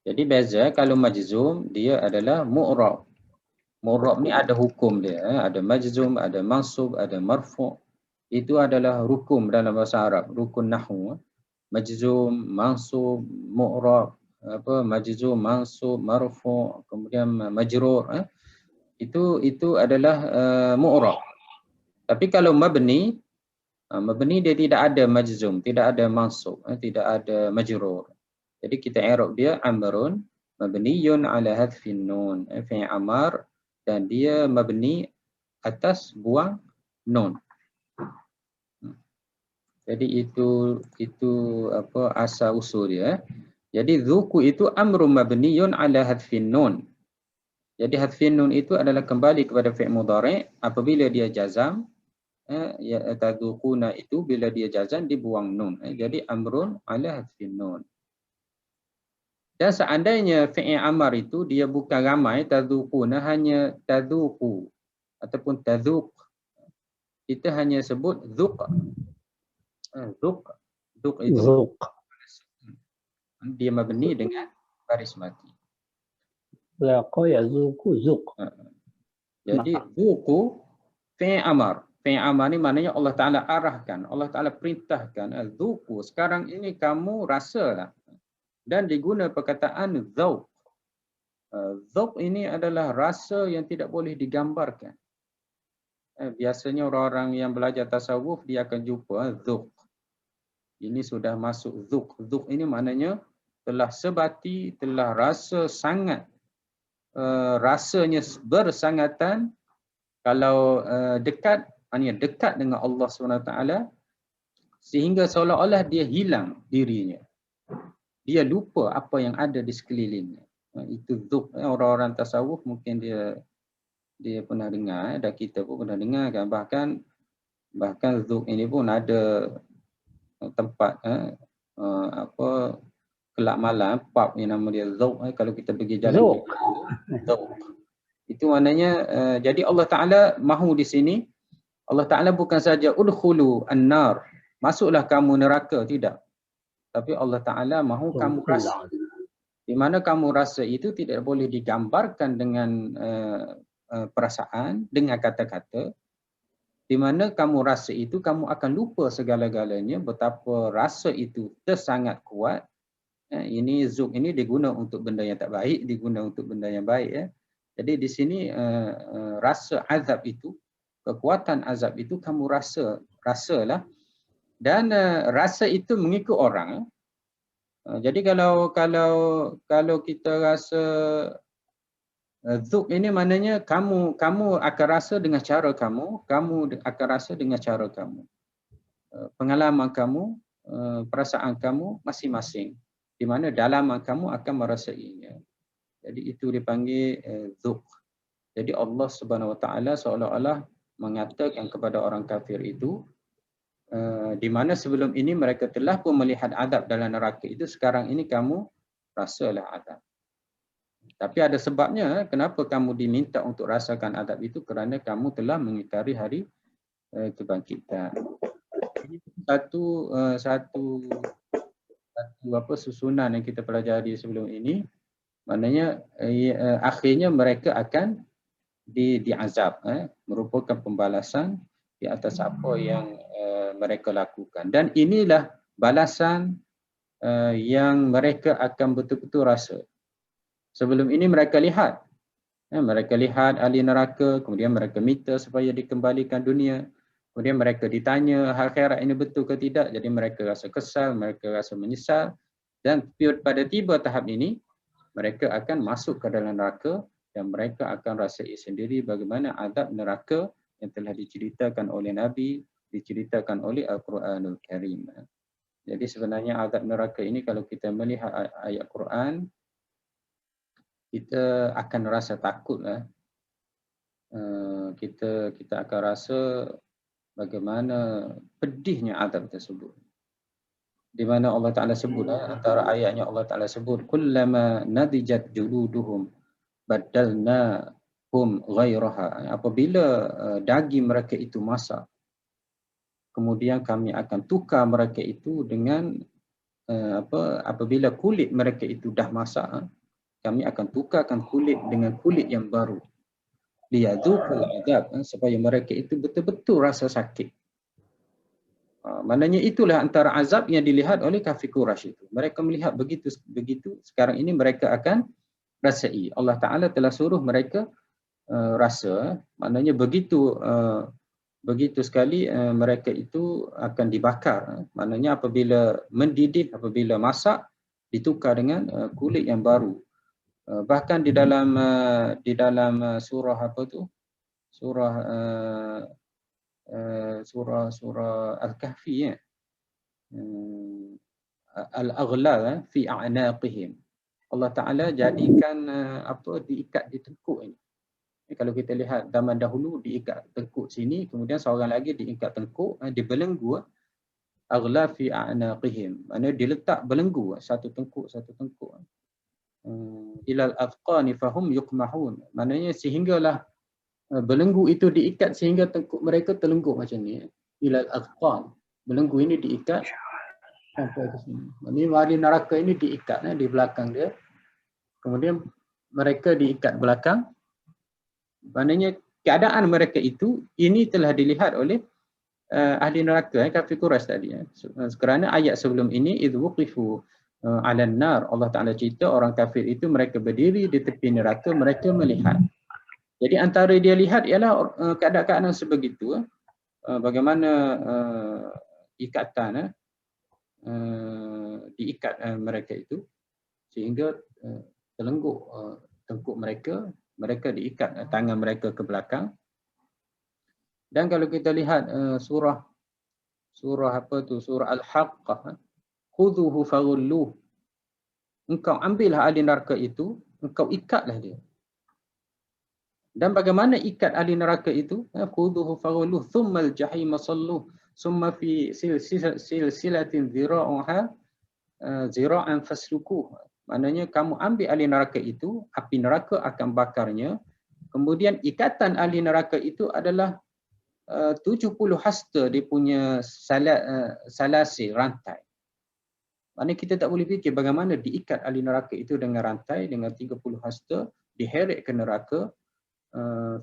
Jadi beza kalau majzum dia adalah mu'rab. Mu'rab ni ada hukum dia, ada majzum, ada mansub, ada marfu'. Itu adalah hukum dalam bahasa Arab, rukun nahwu. Majzum, mansub, mu'rab, majzum, mansub, marfu', kemudian majrur, itu adalah mu'rab. Tapi kalau mabni dia tidak ada majzum, tidak ada mansub, tidak ada majrur. Jadi kita i'rab dia amrun mabniyun ala hadfin nun, fi'il amar, dan dia mabni atas buang nun. Jadi itu apa asal usul dia. Jadi dzuku itu amrun mabniyun ala hadfin nun. Jadi hadfin nun itu adalah kembali kepada fi'il mudhari' apabila dia jazam. Ya tadzukuna itu bila dia jazam dibuang nun. Jadi amrun ala hadfin nun. Dan seandainya fi'il amar itu dia bukan ramai, tadzukuna hanya tadzuku ataupun tadzuk, kita hanya sebut dzuk. Dzuk itu Zuk. dia mabni dengan baris mati. Zaqa yazuku zuk. Jadi dzuku fi'il amar. Fi'il amar ni maknanya Allah Ta'ala arahkan, Allah Ta'ala perintahkan, dzuku, sekarang ini kamu rasalah. Dan diguna perkataan dzauq. Dzauq ini adalah rasa yang tidak boleh digambarkan. Biasanya orang-orang yang belajar tasawuf dia akan jumpa dzauq. Ini sudah masuk dzauq. Dzauq ini maknanya telah sebati, telah rasa sangat, rasanya bersangatan. Kalau dekat, maknanya dekat dengan Allah SWT, sehingga seolah-olah dia hilang dirinya. Dia lupa apa yang ada di sekelilingnya. Itu dzuk. Orang-orang tasawuf mungkin dia pernah dengar, dan kita pun pernah dengar kan. Bahkan dzuk ini pun ada tempat kelab malam, pub yang nama dia dzuk. Kalau kita pergi jalan dzuk. Itu maknanya jadi Allah Taala mahu di sini. Allah Taala bukan saja udkhulu an-nar, masuklah kamu neraka, tidak. Tapi Allah Ta'ala mahu kamu rasa. Di mana kamu rasa itu tidak boleh digambarkan dengan perasaan, dengan kata-kata. Di mana kamu rasa itu, kamu akan lupa segala-galanya, betapa rasa itu tersangat kuat. Ini dzuk ini diguna untuk benda yang tak baik, diguna untuk benda yang baik. Jadi di sini rasa azab itu, kekuatan azab itu kamu rasalah. Dan rasa itu mengikut orang. Jadi kalau kita rasa dzuk ini maknanya kamu akan rasa dengan cara kamu akan rasa dengan cara kamu. Pengalaman kamu, perasaan kamu masing-masing. Di mana dalaman kamu akan merasainya. Jadi itu dipanggil dzuk. Jadi Allah Subhanahu Wa Taala seolah-olah mengatakan kepada orang kafir itu, di mana sebelum ini mereka telah pun melihat adab dalam neraka itu, sekarang ini kamu rasalah adab. Tapi ada sebabnya kenapa kamu diminta untuk rasakan adab itu, kerana kamu telah mengingkari hari kebangkitan. Ini satu susunan yang kita pelajari sebelum ini. Maknanya akhirnya mereka akan diazab, merupakan pembalasan di atas apa yang mereka lakukan. Dan inilah balasan yang mereka akan betul-betul rasa. Sebelum ini mereka lihat ahli neraka, kemudian mereka minta supaya dikembalikan dunia, kemudian mereka ditanya hal akhirat ini betul ke tidak, jadi mereka rasa kesal, mereka rasa menyesal, dan pada tiba tahap ini mereka akan masuk ke dalam neraka dan mereka akan rasai sendiri bagaimana azab neraka yang telah diceritakan oleh Nabi, diceritakan oleh Al-Quranul Karim. Jadi sebenarnya azab neraka ini kalau kita melihat ayat Quran, kita akan rasa takutlah. Kita akan rasa bagaimana pedihnya azab tersebut. Di mana Allah Ta'ala sebut, antara ayatnya Allah Ta'ala sebut, kullama nadijat juluduhum badalnahum ghairaha. Apabila daging mereka itu masak, kemudian kami akan tukar mereka itu dengan apabila kulit mereka itu dah masak, kami akan tukarkan kulit dengan kulit yang baru. Liyadzuqul azab, supaya mereka itu betul-betul rasa sakit. Maknanya itulah antara azab yang dilihat oleh kafir Quraisy itu. Mereka melihat begitu, sekarang ini mereka akan rasai. Allah Ta'ala telah suruh mereka rasa, maknanya begitu sekali mereka itu akan dibakar. Maknanya apabila mendidih, apabila masak, ditukar dengan kulit yang baru. Bahkan di dalam surah apa tu? Surah Al-Kahfi, ya. Al-aghlal fi a'naqihim. Allah Ta'ala jadikan diikat di tengkuk ini. Kalau kita lihat zaman dahulu diikat tengkuk sini, kemudian seorang lagi diikat tengkuk, dibelenggu, aghlal fi a'naqihim. Maknanya diletak belenggu, satu tengkuk. Ilal afqani fahum yuqmahun. Maknanya sehinggalah belenggu itu diikat sehingga tengkuk mereka terlengguk macam ni. Ilal afqan. Belenggu ini diikat sampai ke sini. Maknanya ahli neraka ini diikat di belakang dia. Kemudian mereka diikat belakang. Maknanya keadaan mereka itu, ini telah dilihat oleh ahli neraka, kafir Quraisy tadi. Kerana ayat sebelum ini, idh wuqifu ala nar, Allah Ta'ala cerita orang kafir itu mereka berdiri di tepi neraka, mereka melihat. Jadi antara dia lihat ialah keadaan sebegitu, bagaimana ikatan diikat mereka itu sehingga terlengguk tengkuk mereka diikat tangan mereka ke belakang. Dan kalau kita lihat surah Al-Haqqah, khudhuhu faghulluh, engkau ambillah ahli neraka itu, engkau ikatlah dia. Dan bagaimana ikat ahli neraka itu? Khudhuhu faghulluh thumma al-jahima salluh thumma fi silsilatin zira'an faslukuh. Maknanya kamu ambil ahli neraka itu, api neraka akan bakarnya. Kemudian ikatan ahli neraka itu adalah 70 hasta dia punya salasil, rantai. Maknanya kita tak boleh fikir bagaimana diikat ahli neraka itu dengan rantai, dengan 30 hasta, diheret ke neraka.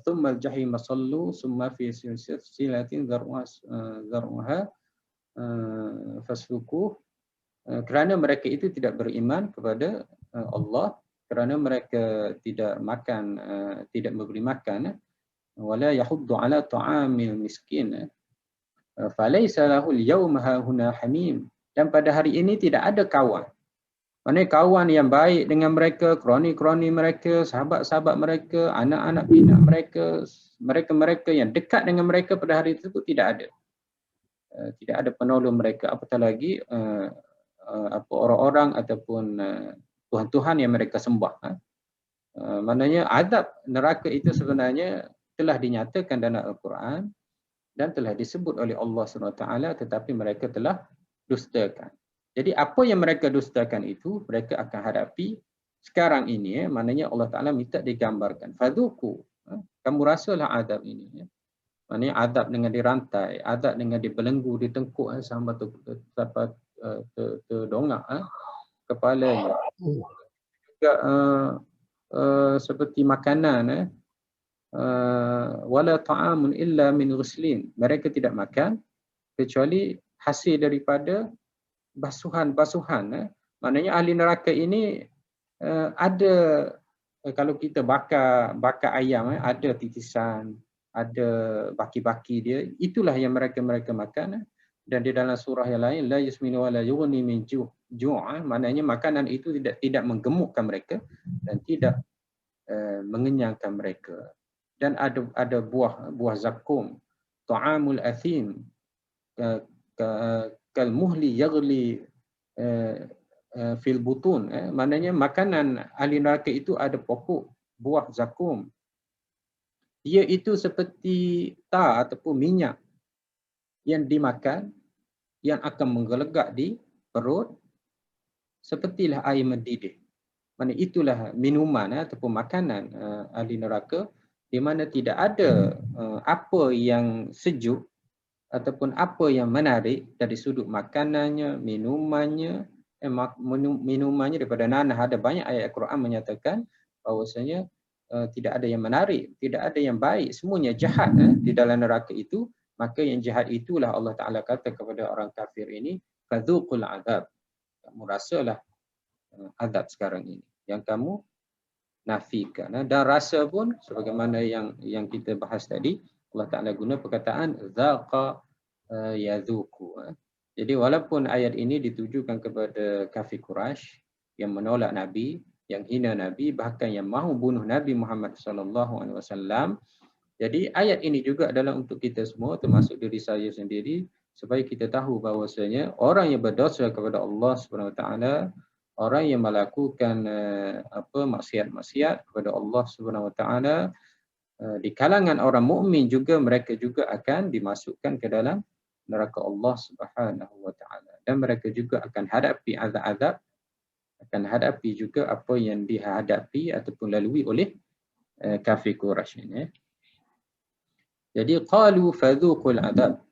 Thumma al-jahima sallu, thumma fi silsilatin zar'uha faslukuh. Kerana mereka itu tidak beriman kepada Allah, kerana mereka tidak memberi makan, wala yahuddu ala ta'amil miskin, falaysa lahu al-yawma hahuna hamim. Dan pada hari ini tidak ada kawan. Maksudnya kawan yang baik dengan mereka, kroni-kroni mereka, sahabat-sahabat mereka, anak-anak pinak mereka yang dekat dengan mereka pada hari itu tidak ada. Tidak ada penolong mereka, apatah lagi orang-orang ataupun Tuhan-Tuhan yang mereka sembah. Maknanya azab neraka itu sebenarnya telah dinyatakan dalam Al-Quran dan telah disebut oleh Allah SWT, tetapi mereka telah dustakan. Jadi apa yang mereka dustakan itu mereka akan hadapi sekarang ini. Maknanya Allah Ta'ala minta digambarkan. Fadhuku, kamu rasalah azab ini. Maknanya azab dengan dirantai, azab dengan dibelenggu di tengkuk sampai terdongak kepalanya. Juga seperti makanan wala ta'amun illa min ghuslin. Mereka tidak makan kecuali hasil daripada basuhan. Maknanya ahli neraka ini ada kalau kita bakar ayam, ada titisan, ada baki-baki dia, itulah yang mereka makan. Dan di dalam surah yang lain, la yusminu wa la yughni min ju'a, maknanya makanan itu tidak menggemukkan mereka dan tidak mengenyangkan mereka. Dan ada buah zakum, ta'amul athim, kal muhli yaghli fil butun, maknanya makanan ahli neraka itu ada pokok buah zakum. Dia itu seperti tar ataupun minyak yang dimakan yang akan menggelegak di perut sepertilah air mendidih. Mana itulah minuman ataupun makanan ahli neraka, di mana tidak ada apa yang sejuk ataupun apa yang menarik dari sudut makanannya, minumannya, minumannya daripada nanah. Ada banyak ayat Al-Quran menyatakan bahawasanya tidak ada yang menarik, tidak ada yang baik, semuanya jahat di dalam neraka itu. Maka yang jahat itulah Allah Ta'ala kata kepada orang kafir ini, fadhuqul adab, kamu rasalah azab sekarang ini yang kamu nafikan. Dan rasa pun sebagaimana yang kita bahas tadi, Allah Ta'ala guna perkataan zaqa yadhuku. Jadi walaupun ayat ini ditujukan kepada kafir Quraisy yang menolak Nabi, yang hina Nabi, bahkan yang mahu bunuh Nabi Muhammad SAW, jadi ayat ini juga adalah untuk kita semua, termasuk diri saya sendiri, supaya kita tahu bahawasanya orang yang berdosa kepada Allah SWT, orang yang melakukan maksiat-maksiat kepada Allah SWT, di kalangan orang mukmin juga, mereka juga akan dimasukkan ke dalam neraka Allah Subhanahu wa taala, dan mereka juga akan hadapi azab-azab, akan hadapi juga apa yang dihadapi ataupun lalui oleh kafir Quraisy ini. Jadi qalu fadhuqul adab.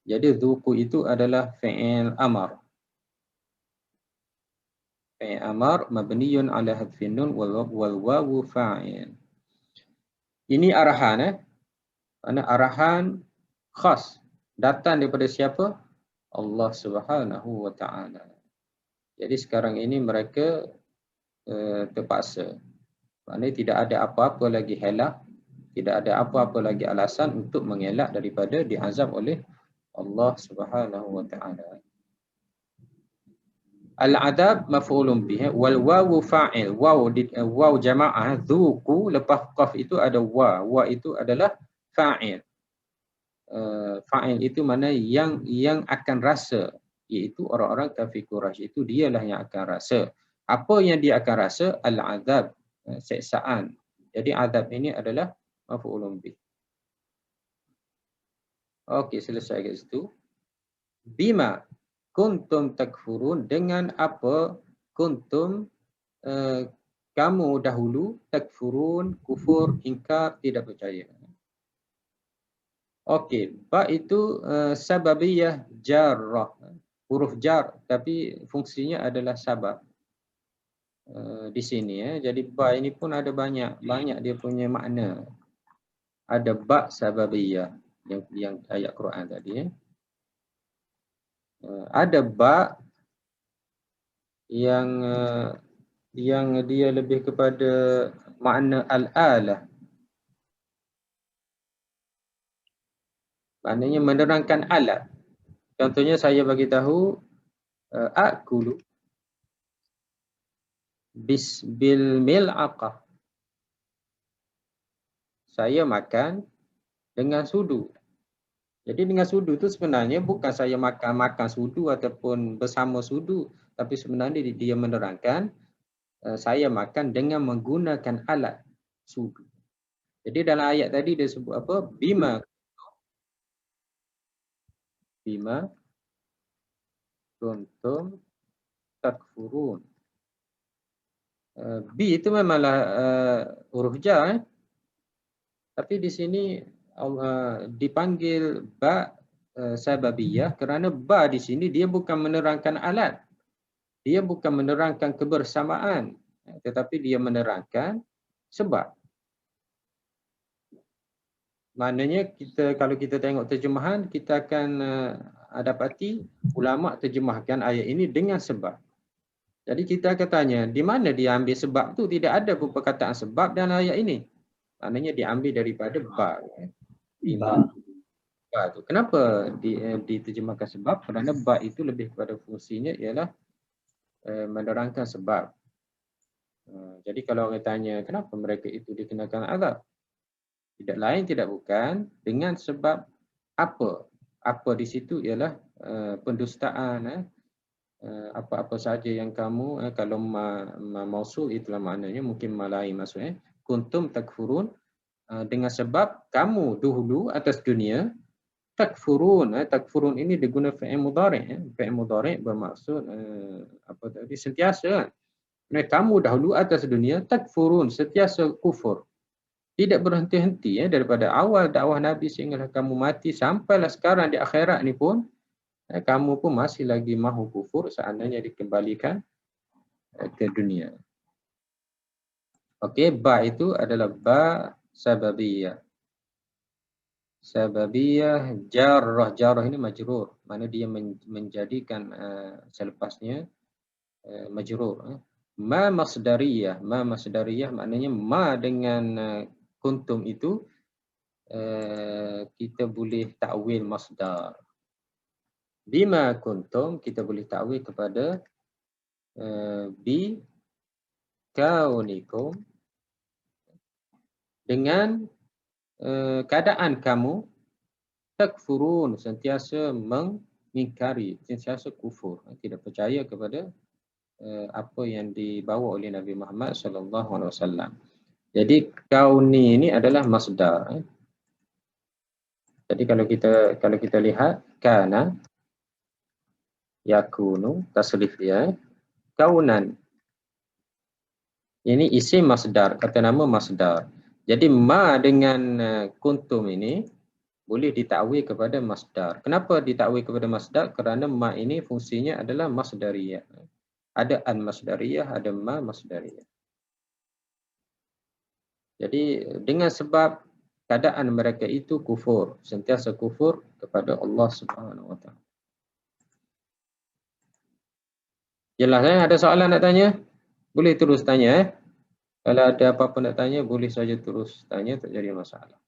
Jadi dhuqu itu adalah fi'il amar. Fi'il amar mabniyun ala hadfin nun wal wawu fa'il. Ini arahan, mana arahan khas datang daripada siapa? Allah Subhanahu wa taala. Jadi sekarang ini mereka terpaksa. Maknanya tidak ada apa-apa lagi helah, tidak ada apa-apa lagi alasan untuk mengelak daripada diazab oleh Allah Subhanahu wa taala. Al-adab maf'ulun bih wal wawu fa'il. Waw jamaah dzuqu, lepas qaf itu ada wa. Wa itu adalah fa'il. Fa'il itu mana yang akan rasa, iaitu orang-orang kafir Quraisy itu dialah yang akan rasa. Apa yang dia akan rasa? Al-adab, seksaan. Jadi adab ini adalah maf'ulun bih. Okey, selesai kat situ. Bima kuntum takfurun, dengan apa kuntum kamu dahulu takfurun, kufur, ingkar, tidak percaya. Okey, ba itu sababiyah jarrah, huruf jar, tapi fungsinya adalah sabab. Di sini jadi ba ini pun ada banyak dia punya makna. Ada ba sababiyah yang ayat Quran tadi. Ada ba yang dia lebih kepada makna al-alah. Maknanya menerangkan alat. Contohnya saya bagi tahu akulu bil mil'aqah. Saya makan dengan sudu. Jadi dengan sudu itu sebenarnya bukan saya makan sudu ataupun bersama sudu, tapi sebenarnya dia menerangkan saya makan dengan menggunakan alat sudu. Jadi dalam ayat tadi dia sebut apa? Bima kuntum takfurun. Bi itu memanglah huruf jar, tapi di sini dipanggil ba sababiyah kerana ba di sini dia bukan menerangkan alat. Dia bukan menerangkan kebersamaan, tetapi dia menerangkan sebab. Maknanya kita kalau kita tengok terjemahan, kita akan dapati ulama terjemahkan ayat ini dengan sebab. Jadi kita akan tanya, di mana dia ambil sebab tu? Tidak ada pun perkataan sebab dalam ayat ini. Maknanya diambil daripada ba. Ba. Ba tu. Kenapa diterjemahkan sebab? Kerana ba itu lebih kepada fungsinya ialah menerangkan sebab. Jadi kalau orang tanya, kenapa mereka itu dikenakan azab? Tidak lain, tidak bukan dengan sebab apa? Apa di situ ialah pendustaan. Apa-apa saja yang kamu, kalau mausul itulah maknanya, mungkin lain maksudnya. Kuntum takfurun, dengan sebab kamu dahulu atas dunia, takfurun. Takfurun ini diguna fi'il mudhari'. Fi'il mudhari' bermaksud apa tadi, sentiasa. Kamu dahulu atas dunia, takfurun, sentiasa kufur. Tidak berhenti-henti daripada awal dakwah Nabi sehinggalah kamu mati sampailah sekarang di akhirat ni pun kamu pun masih lagi mahu kufur seandainya dikembalikan ke dunia. Okey, ba itu adalah ba sababiyah. Sababiyah jarrah. Jarrah ini majrur. Mana dia menjadikan selepasnya majrur. Ma masdariyah. Ma masdariyah maknanya ma dengan kuntum itu kita boleh takwil masdar. Bima kuntum kita boleh takwil kepada bi kaunikum, dengan keadaan kamu takfurun, sentiasa mengingkari, sentiasa kufur, tidak percaya kepada apa yang dibawa oleh Nabi Muhammad SAW. Jadi kauni ini adalah masdar. Jadi kalau kita lihat kana yakunu tasrif dia kaunan. Ini isim masdar, kata nama masdar. Jadi ma dengan kuntum ini boleh ditakwil kepada masdar. Kenapa ditakwil kepada masdar? Kerana ma ini fungsinya adalah masdariyah. Ada an masdariyah, ada ma masdariyah. Jadi dengan sebab keadaan mereka itu kufur, sentiasa kufur kepada Allah Subhanahu Wa Taala. Jelas ada soalan nak tanya? Boleh terus tanya. Kalau ada apa-apa nak tanya, boleh saja terus tanya, tak jadi masalah.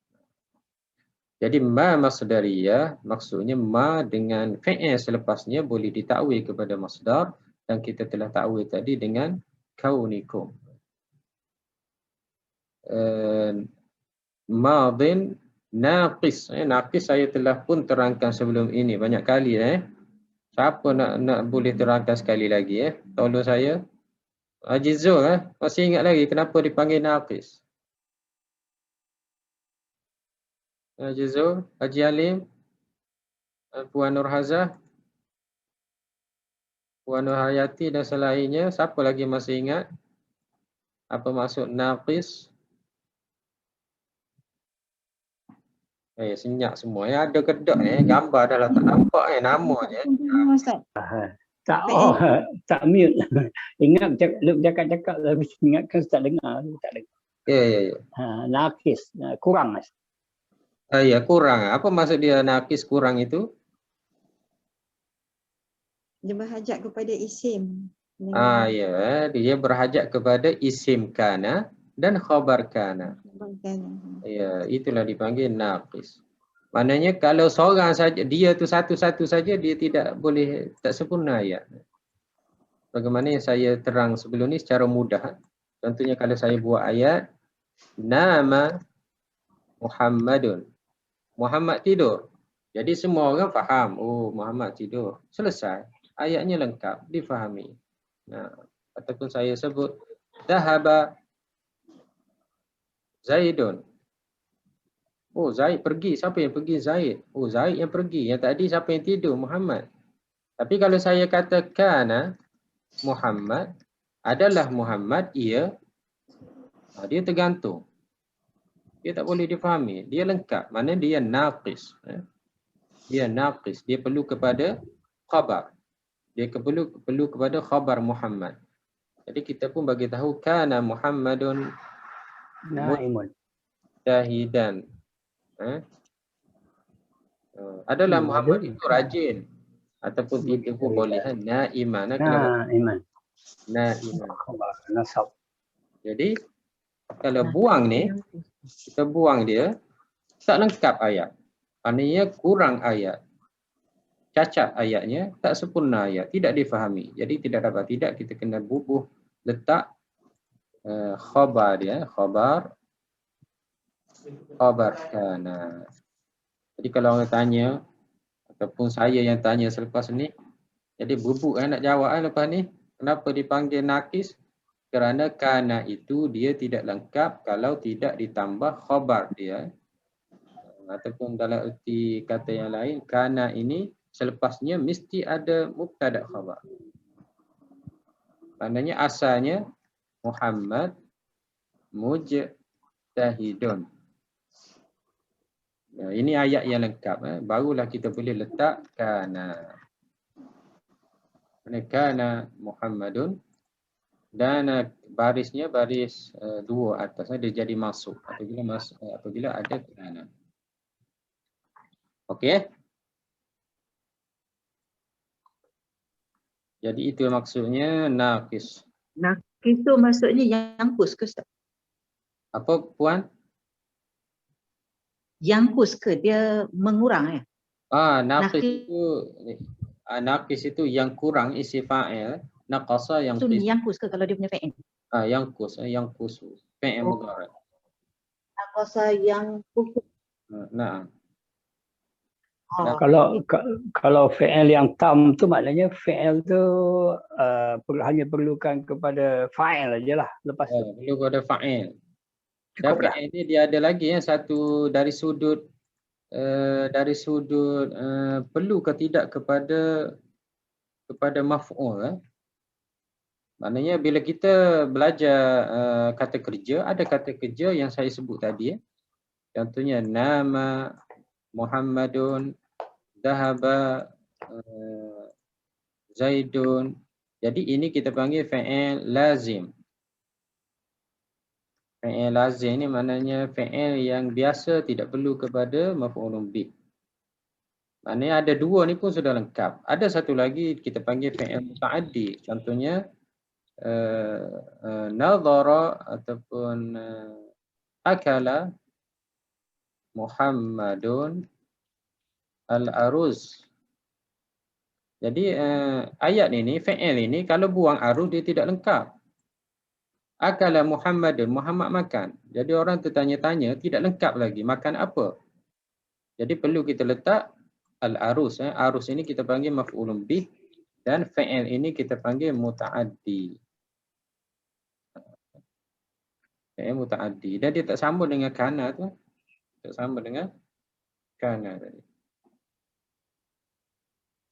Jadi ma masdariyah maksudnya ma dengan fi'il selepasnya boleh ditakwil kepada masdar, dan kita telah takwil tadi dengan kaunikum. Madin naqis. Naqis saya telah pun terangkan sebelum ini banyak kali. Siapa nak boleh terangkan sekali lagi? Tolong saya. Haji Zul, masih ingat lagi kenapa dipanggil naqis? Haji Zul, Haji Alim, Puan Nur Hazah, Puan Nur Hayati dan selainnya. Siapa lagi masih ingat apa maksud naqis? Senyap semua. Ada kedok gambar dah lah tak nampak nama je. Tak mute. Ingat lu cakap habis ingatkan tak dengar, tak dengar. Ya. Nakis, kurang. Ya, kurang. Apa maksud dia nakis kurang itu? Dia berhajat kepada isim. Ya, dia berhajat kepada isim kana dan khabar kana. Ya, itulah dipanggil naqis. Maknanya kalau seorang saja, dia tu satu-satu saja, dia tidak boleh, tak sempurna ayat. Bagaimana yang saya terang sebelum ni secara mudah. Contohnya kalau saya buat ayat nama Muhammadun. Muhammad tidur. Jadi semua orang faham, oh Muhammad tidur. Selesai. Ayatnya lengkap, difahami. Ataupun saya sebut Dhahaba Zaidun. Oh, Zaid pergi. Siapa yang pergi? Zaid. Oh, Zaid yang pergi. Yang tadi siapa yang tidur? Muhammad. Tapi kalau saya katakan Muhammad adalah Muhammad, dia tergantung. Dia tak boleh difahami. Dia lengkap. Mana dia naqis. Dia naqis. Dia perlu kepada khabar. Dia perlu kepada khabar Muhammad. Jadi kita pun bagi tahu kana Muhammadun Naimun. Syahidan. Adalah Hmm, Muhammad ada. itu rajin ataupun tidak pun boleh. Naiman. Nah, iman. Naiman. Khabar, nasab. Jadi kalau buang ni, kita buang dia, tak lengkap ayat. Maknanya kurang ayat. Cacat ayatnya, tak sempurna ayat. Tidak difahami. Jadi tidak dapat. Tidak, kita kena bubuh letak khabar dia. Khabar kana. Jadi kalau orang tanya, ataupun saya yang tanya selepas ni, jadi bubuk nak jawab lepas ni. Kenapa dipanggil nakis? Kerana kana itu dia tidak lengkap kalau tidak ditambah khabar dia. Ataupun dalam erti kata yang lain, kana ini selepasnya mesti ada mubtada khabar. Maknanya asalnya Muhammad mujtahidun. Ini ayat yang lengkap. Barulah kita boleh letak kana. Kana Muhammadun. Dan barisnya baris dua atasnya dia jadi masuk apabila ada kana. Okey. Jadi itu maksudnya naqis. Naqis tu maksudnya yangkus ke Ustaz? Apa puan? Yangkus ke dia mengurang ya? Naqis itu yang kurang isi fa'il. Naqasa yang Itu yangkus ke kalau dia punya fa'il? Yangkus fa'il mudhari'. Naqasa yangkus. Nah. Kalau fi'il yang tam tu maknanya fi'il tu hanya perlukan kepada fa'il ajalah lepas tu. Perlu kepada fa'il. Dan fa'il ni dia ada lagi satu dari sudut perlu ke tidak kepada maf'ul. Maknanya bila kita belajar kata kerja, ada kata kerja yang saya sebut tadi. Contohnya nama Muhammadun, Zahaba Zaidun. Jadi ini kita panggil fa'il lazim. Fa'il lazim ni maknanya fa'il yang biasa tidak perlu kepada maf'ulun bih. Maknanya ada dua ni pun sudah lengkap. Ada satu lagi kita panggil fa'il muta'addi. Contohnya nadhara ataupun akala Muhammadun al-aruz. Jadi ayat ini, fi'il ini kalau buang aruz dia tidak lengkap. Akala Muhammadun, Muhammad makan. Jadi orang tertanya-tanya tidak lengkap lagi. Makan apa? Jadi perlu kita letak al-aruz. Aruz ini kita panggil maf'ulun bih dan fi'il ini kita panggil muta'addi. Fi'il muta'addi. Dan dia tak sama dengan kana tu. Tak sama dengan kana tadi.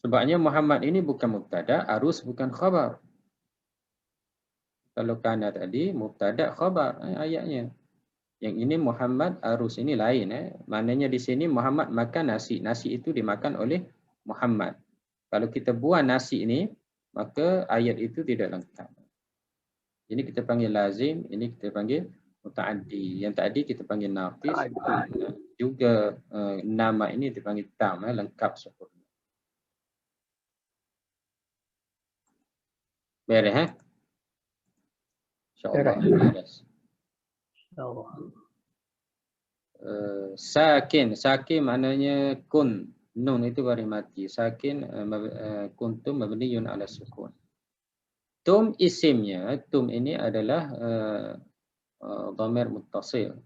Sebabnya Muhammad ini bukan mubtada, aruz bukan khabar. Kalau kana tadi mubtada khabar ayatnya. Yang ini Muhammad aruz ini lain. Maknanya di sini Muhammad makan nasi. Nasi itu dimakan oleh Muhammad. Kalau kita buang nasi ini, maka ayat itu tidak lengkap. Ini kita panggil lazim, ini kita panggil muta'addi. Yang tadi kita panggil naqis. Juga nama ini dipanggil tam, lengkap sempurna. Beres, InsyaAllah. Beres. Sakin maknanya kun. Nun itu baris mati. Sakin kuntum mabniyun ala sukun. Tum isimnya. Tum ini adalah dhamir muttasil.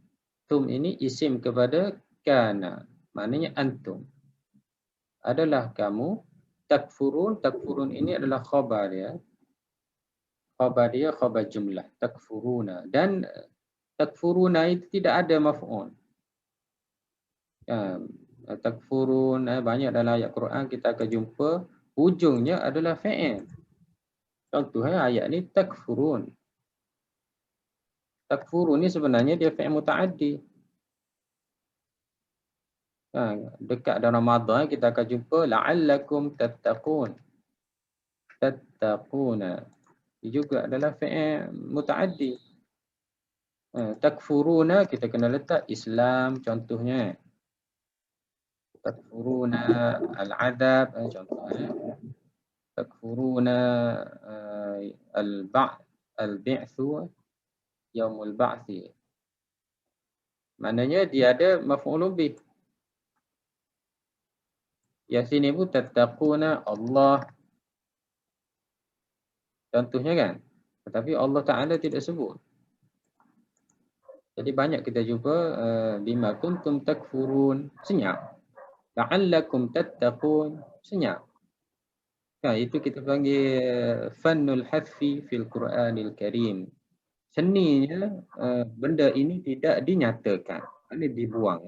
Tum ini isim kepada kana. Maknanya antum. Adalah kamu. Takfurun. Takfurun ini adalah khabar ya. Khabar dia khabar jumlah. Takfuruna. Dan takfuruna itu tidak ada maf'ul. Takfurun banyak dalam ayat Quran kita akan jumpa hujungnya adalah fi'il. Contohnya ayat ni takfurun. Takfurun ni sebenarnya dia fi'il muta'addi. Dekat dalam Ramadan kita akan jumpa la'allakum tattaqun. Tattaquna. Ini juga adalah fi'il muta'addi. Takfuruna kita kena letak Islam contohnya. takfuruna al-adab, contohnya takfuruna al-bi'thu yaumul ba'thi. Maknanya dia ada maf'ulun bih. Yasin ibu tattaquna Allah. Contohnya kan. Tetapi Allah Ta'ala tidak sebut. Jadi banyak kita jumpa bima kuntum takfurun, senyap. La'allakum tattaqun, senyap. Nah, itu kita panggil fannul hadfi fil Quranil Karim. Seninya benda ini tidak dinyatakan. Ini dibuang.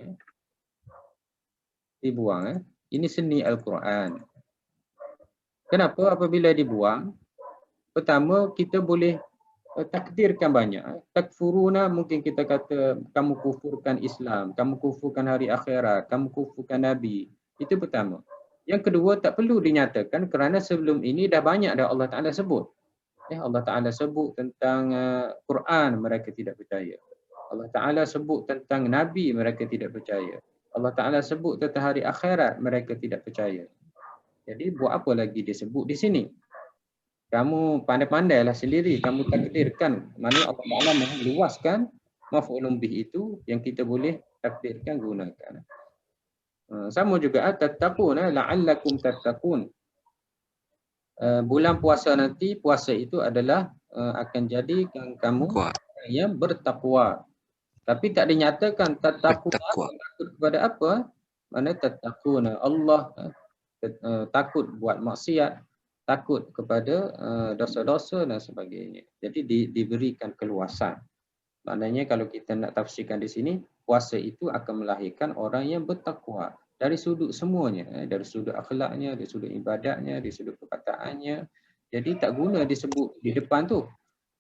Dibuang. Ini seni Al-Quran. Kenapa apabila dibuang? Pertama, kita boleh takdirkan banyak. Takfuruna mungkin kita kata kamu kufurkan Islam, kamu kufurkan hari akhirat, kamu kufurkan Nabi. Itu pertama. Yang kedua, tak perlu dinyatakan kerana sebelum ini dah banyak dah Allah Ta'ala sebut. Allah Ta'ala sebut tentang Quran, mereka tidak percaya. Allah Ta'ala sebut tentang Nabi, mereka tidak percaya. Allah Ta'ala sebut tentang hari akhirat, mereka tidak percaya. Jadi buat apa lagi dia sebut di sini? Kamu pandai-pandailah sendiri, kamu takdirkan. Mana Allah Ta'ala luaskan maf'ulun bih itu yang kita boleh takdirkan, gunakan. Sama juga tattaqun, la'allakum tattaqun. Bulan puasa nanti, puasa itu adalah akan jadikan kamu yang bertakwa. Tapi tak dinyatakan tattaqun takut kepada apa? Mana tattaqun Allah, takut buat maksiat, takut kepada dosa-dosa dan sebagainya. Jadi diberikan keluasan. Maknanya kalau kita nak tafsirkan di sini, puasa itu akan melahirkan orang yang bertakwa dari sudut semuanya, dari sudut akhlaknya, dari sudut ibadatnya, dari sudut perkataannya. Jadi tak guna disebut di depan tu.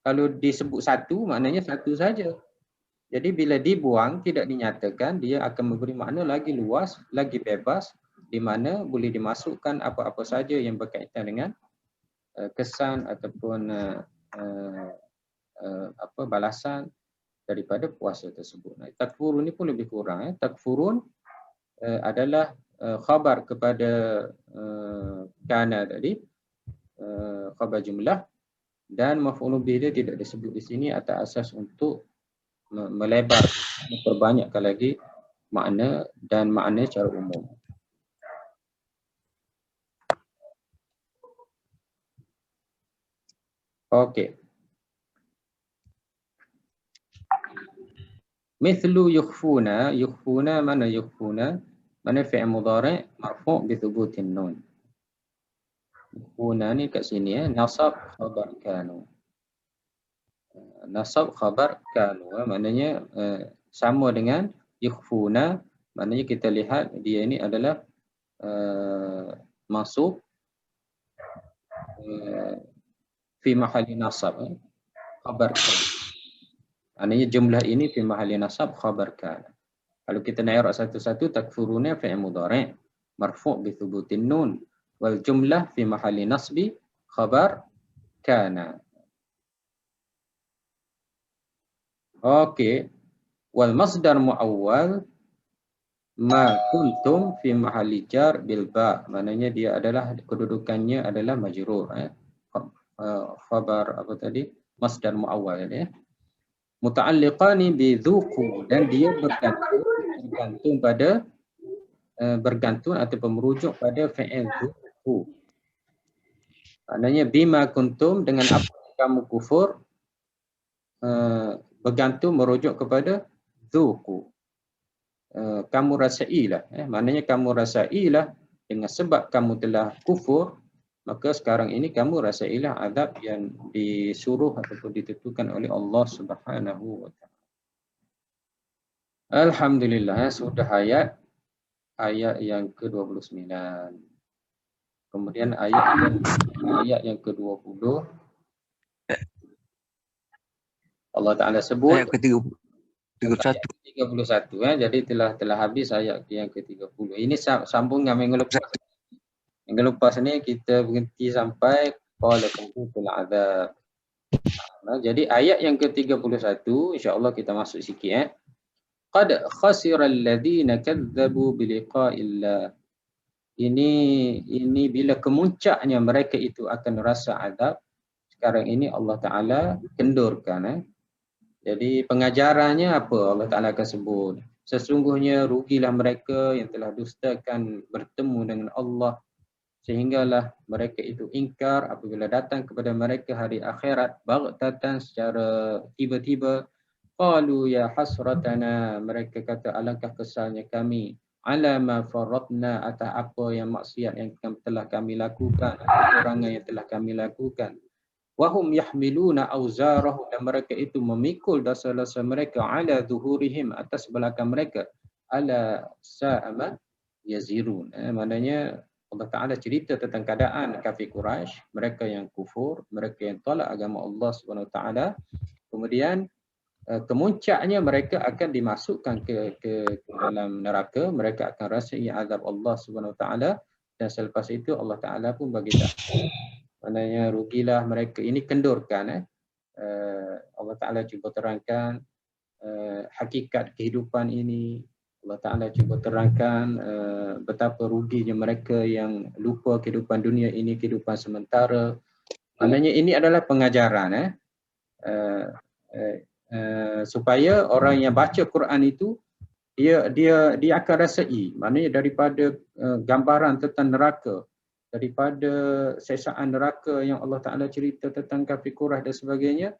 Kalau disebut satu, maknanya satu saja. Jadi bila dibuang, tidak dinyatakan, dia akan memberi makna lagi luas, lagi bebas, di mana boleh dimasukkan apa-apa saja yang berkaitan dengan kesan ataupun balasan daripada puasa tersebut. Takfurun ni pun lebih kurang. Takfurun adalah khabar kepada kana tadi, khabar jumlah, dan maf'ulun bih dia tidak disebut di sini atas asas untuk melebar, memperbanyakkan lagi makna dan makna secara umum. Okey. Mithlu yukhfuna, yukhfuna mana yukhfuna? Mana fi'il mudhari' marfu' bi thubutin nun. Yukhfuna ni kat sini nasab khabar kanu. Nasab khabar kanu, maknanya sama dengan yukhfuna, maknanya kita lihat dia ini adalah mansub fi mahalli nasab, khabar kan. Maknanya jumlah ini fi mahalli nasab khabar kan. Kalau kita nak i'rab satu-satu, takfuruna fi'il mudhari' marfu' bi thubutin nun wal jumlah fi mahalli nasbi khabar kana. Okey. Wal masdar muawwal ma kuntum fi mahalli jar bil ba. Maknanya dia adalah kedudukannya adalah majrur, khabar apa tadi? Masdar muawwal ya. Muta'alliqani bi dzuqu, dan dia bergantung pada bergantung atau merujuk pada fi'il dzuqu. Maknanya bima kuntum, dengan apa kamu kufur, bergantung merujuk kepada dzuqu. Kamu rasailah, maknanya kamu rasailah dengan sebab kamu telah kufur, maka sekarang ini kamu rasailah azab yang disuruh ataupun ditentukan oleh Allah Subhanahu wa taala. Alhamdulillah, sudah ayat yang ke-29. Kemudian ayat yang ke-20 Allah Taala sebut Ayat ke-31. 31, jadi telah habis ayat yang ke-30. Ini sambung dengan minggu lepas. Minggu lepas ni kita berhenti sampai qala kuntul azab. Jadi ayat yang ke-31 insya-Allah kita masuk sikit qad khasira alladhina kadzabu biliqa'illah. Ini bila kemuncaknya mereka itu akan rasa azab. Sekarang ini Allah Ta'ala kendurkan. Jadi pengajarannya apa Allah Ta'ala akan sebut? Sesungguhnya rugilah mereka yang telah dustakan bertemu dengan Allah, sehinggalah mereka itu ingkar apabila datang kepada mereka hari akhirat baghtatan, secara tiba-tiba. Qalu ya hasratana, mereka kata alangkah kesalnya kami, ala ma farratna, atas apa yang maksiat yang telah kami lakukan, kekurangan yang telah kami lakukan. Wahum yahmiluna awzarahum, dan mereka itu memikul dosa-dosa mereka ala zuhurihim, atas belakang mereka. Ala sa'ama yazirun. Maknanya Allah Ta'ala cerita tentang keadaan kafir Quraisy, mereka yang kufur, mereka yang tolak agama Allah Subhanahu Wa Ta'ala. Kemudian kemuncaknya mereka akan dimasukkan ke dalam neraka, mereka akan rasai azab Allah Subhanahu Wa Ta'ala, dan selepas itu Allah Ta'ala pun bagi tahu. Maknanya rugilah mereka, ini kendurkan. Allah Ta'ala cuba terangkan hakikat kehidupan ini. Allah Ta'ala cuba terangkan betapa ruginya mereka yang lupa kehidupan dunia ini, kehidupan sementara. Maknanya ini adalah pengajaran supaya orang yang baca Quran itu dia akan rasai, maknanya daripada gambaran tentang neraka, daripada sesaan neraka yang Allah Ta'ala cerita tentang kafir Quraisy dan sebagainya.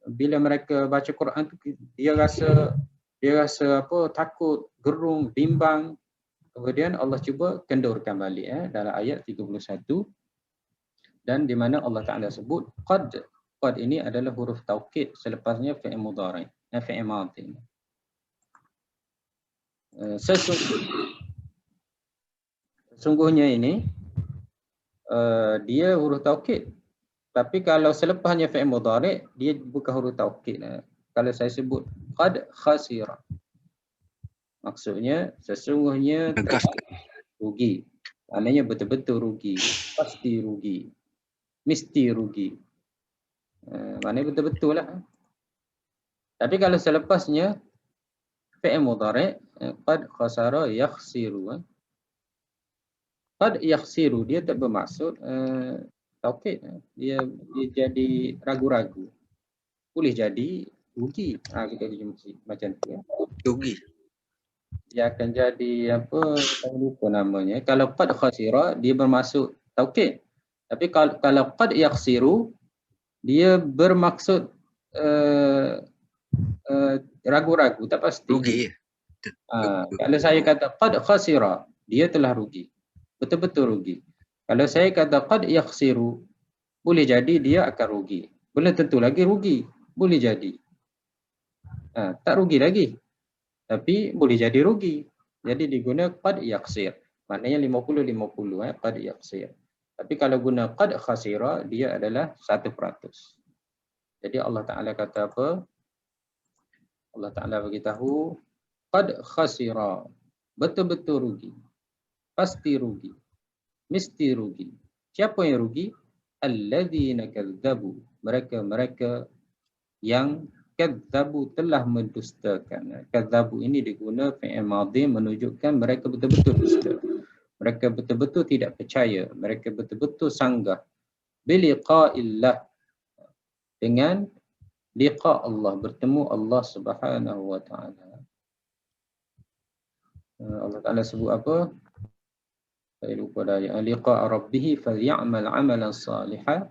Bila mereka baca Quran tu, dia rasa apa, takut, gerung, bimbang. Kemudian Allah cuba kendurkan balik dalam ayat 31, dan di mana Allah Ta'ala sebut qad. Qad ini adalah huruf taukid, selepasnya fi'il mudhari', fi'il madhi. Sesungguhnya ini dia huruf taukid. Tapi kalau selepasnya fi'il mudhari', dia bukan huruf taukid. Kalau saya sebut qad khasira, maksudnya sesungguhnya rugi. Maknanya betul-betul rugi, pasti rugi, mesti rugi. Maknanya betul-betul lah. Tapi kalau selepasnya fi'il mudhari', qad khasara yakhsiru. Qad yakhsiru, dia tak bermaksud taukid. Dia jadi ragu-ragu. Boleh jadi rugi. Kita macam tu. Rugi. Dia akan jadi apa, saya lupa namanya. Kalau qad khasira, dia bermaksud taukid. Tapi kalau qad yakhsiru, dia bermaksud ragu-ragu, tak pasti. Rugi. Kalau saya kata qad khasira, dia telah rugi, betul-betul rugi. Kalau saya kata qad yakhsiru, boleh jadi dia akan rugi, belum tentu lagi rugi, boleh jadi tak rugi lagi, tapi boleh jadi rugi. Jadi diguna qad yakhsir, maknanya 50-50 qad yakhsir. Tapi kalau guna qad khasira, dia adalah 100%. Jadi Allah Ta'ala kata apa? Allah Ta'ala beritahu qad khasira, betul-betul rugi, pasti rugi, mesti rugi. Siapa yang rugi? Alladzina kadzabu, mereka yang kadzabu, telah mendustakan. Kadzabu ini diguna fi'il madhi, menunjukkan mereka betul-betul dusta. Mereka betul-betul tidak percaya, mereka betul-betul sanggah biliqa'illah, dengan liqa Allah, bertemu Allah Subhanahu Wa Ta'ala. Allah Ta'ala sebut apa? Saya lupa dah. Liqa rabbih faly'amal 'amalan salihan.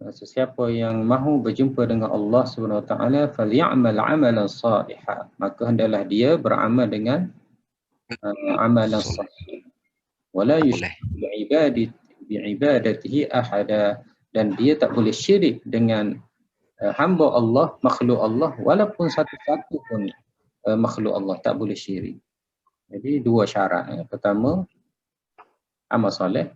Sesiapa yang mahu berjumpa dengan Allah Subhanahu Wa Ta'ala, faly'amal 'amalan salihan, maka hendaklah dia beramal dengan amalan salih. Wala yusyrik bi'ibadatihi ahada, dan dia tak boleh syirik dengan hamba Allah, makhluk Allah, walaupun satu-satu pun makhluk Allah tak boleh syirik. Jadi dua syarat. Pertama, amal soleh.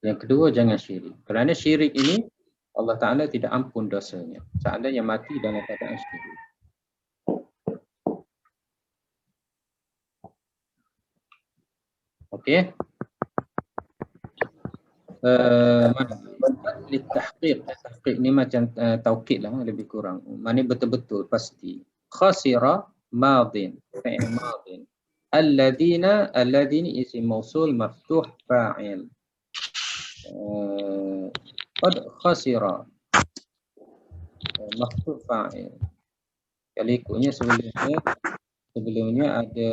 Yang kedua, jangan syirik. Kerana syirik ini Allah Ta'ala tidak ampun dosanya seandainya mati dalam keadaan syirik. Okey. Tahqiq ni macam taukid lah, lebih kurang. Maknanya betul-betul pasti. Khasira, madin, fi'il madin. Alladhina isim mausul maftuh fa'il. Qad khasira, maftuh fa'il. Kalau ikutnya sebelumnya ada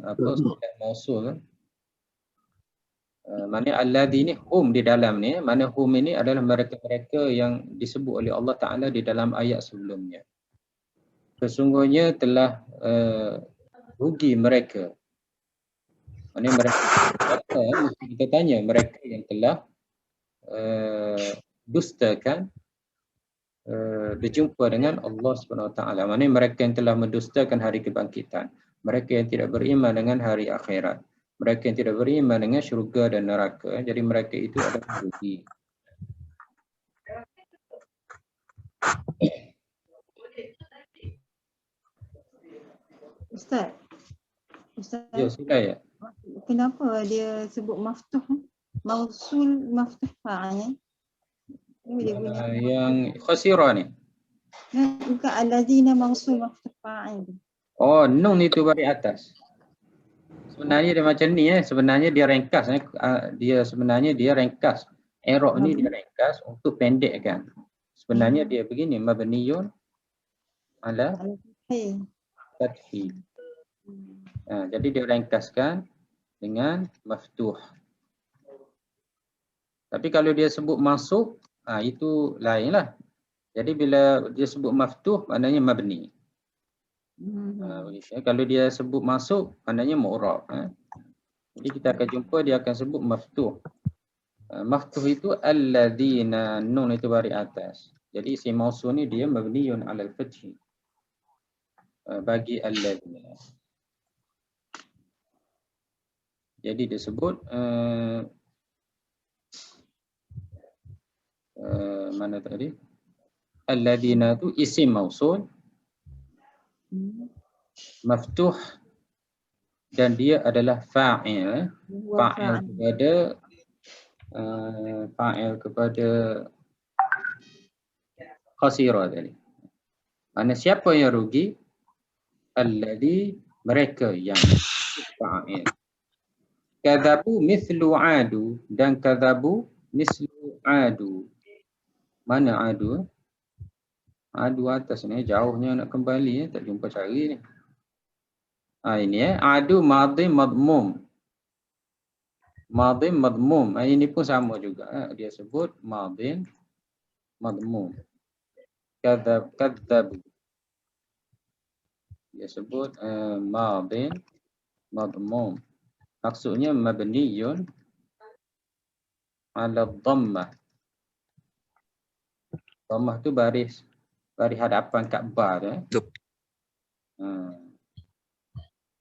apa sudah mausul. Mana alladhi ni hum di dalam ni, mana hum ini adalah mereka-mereka yang disebut oleh Allah Ta'ala di dalam ayat sebelumnya. Sesungguhnya telah rugi mereka. Mana mereka mesti kita tanya mereka yang telah dustakan berjumpa dengan Allah Subhanahu Wa Taala. Mana mereka yang telah mendustakan hari kebangkitan, mereka yang tidak beriman dengan hari akhirat, mereka yang tidak beriman dengan syurga dan neraka. Jadi mereka itu adalah rugi. Ustaz. Ya, sila ya. Kenapa dia sebut maftuh? Mausul maftuh fa'il. Ini dia punya. Yang khasira ni. Bukan allazina mausul maftuh fa'il. Oh, nun itu baris atas. Sebenarnya dia macam ni sebenarnya dia ringkas dia ringkas. I'rab ni dia ringkas untuk pendekkan. Sebenarnya dia begini, mabniyun ala fathi. Jadi dia ringkaskan dengan maftuh. Tapi kalau dia sebut mansub, itu lainlah. Jadi bila dia sebut maftuh maknanya mabni. Kalau dia sebut masuk, maknanya mu'rab. Jadi kita akan jumpa dia akan sebut maftuh. Maftuh itu alladzina, nun itu baris atas. Jadi isim mausul ni dia mabniyun 'alal fathi. Bagi alladzina. Jadi disebut mana tadi? Alladzina tu isim mausul maftuh dan dia adalah fa'il. Fa'il kepada khasira tadi. Mana siapa yang rugi? Alladhi, mereka yang fa'il. Kadzabu mithlu adu, dan kadzabu mislu adu. Mana adu? Adu atas ni, jauhnya nak kembali tak jumpa cari ni. Ini adu madhi madmum. Madhi madmum. Ini pun sama juga. Dia sebut madhi madmum. Kadzabu. Dia sebut madhi madmum. Maksudnya mabniyun ala dhammah. Dhammah tu baris hadapan kat ba tu.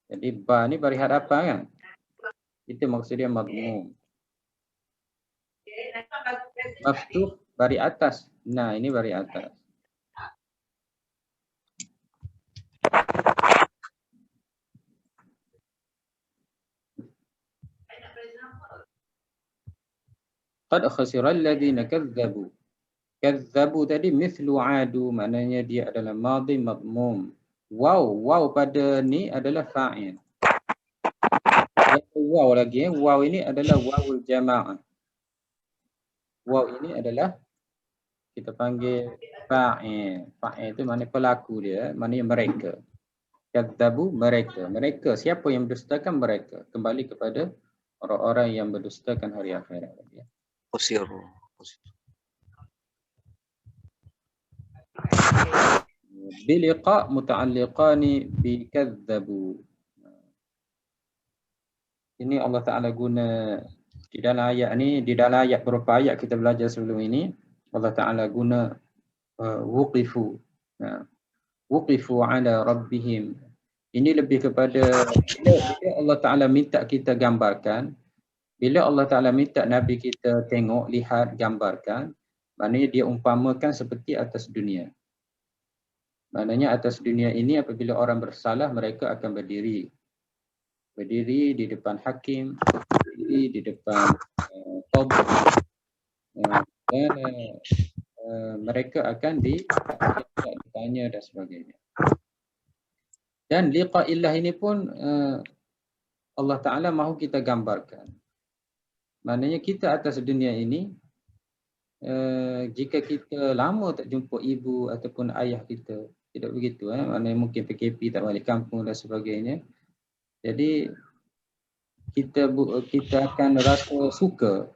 Jadi ba ni baris hadapan kan? Itu maksud dia madmum. Maftuh baris atas. Nah, ini baris atas. Qad khasira alladhina kadzabu. Kadzabu tadi mithlu adu, maknanya dia adalah madhi madmum. Waw pada ni adalah fa'il. Waw lagi waw ini adalah wawul jama'ah. Waw ini adalah kita panggil fa'il. Fa'il itu maknanya pelaku dia, maknanya mereka. Kadzabu mereka. Mereka siapa yang mendustakan mereka? Kembali kepada orang-orang yang mendustakan hari akhirat. Khasiru. Biliqa muta'alliqani bi kadzabu. Ini Allah Ta'ala guna di dalam ayat ni, di dalam ayat beberapa ayat kita belajar sebelum ini, Allah Ta'ala guna wuqifu. Wuqifu ala rabbihim. Ini lebih kepada bila Allah Ta'ala minta kita gambarkan, bila Allah Ta'ala minta Nabi kita tengok, lihat, gambarkan, maknanya dia umpamakan seperti atas dunia. Maknanya atas dunia ini apabila orang bersalah, mereka akan berdiri di depan hakim, berdiri di depan dan mereka akan ditanya dan sebagainya. Dan liqa'illah ini pun Allah Ta'ala mahu kita gambarkan. Maknanya kita atas dunia ini, jika kita lama tak jumpa ibu ataupun ayah kita, tidak begitu, maknanya mungkin PKP tak balik kampung dan sebagainya. Jadi kita akan rasa suka,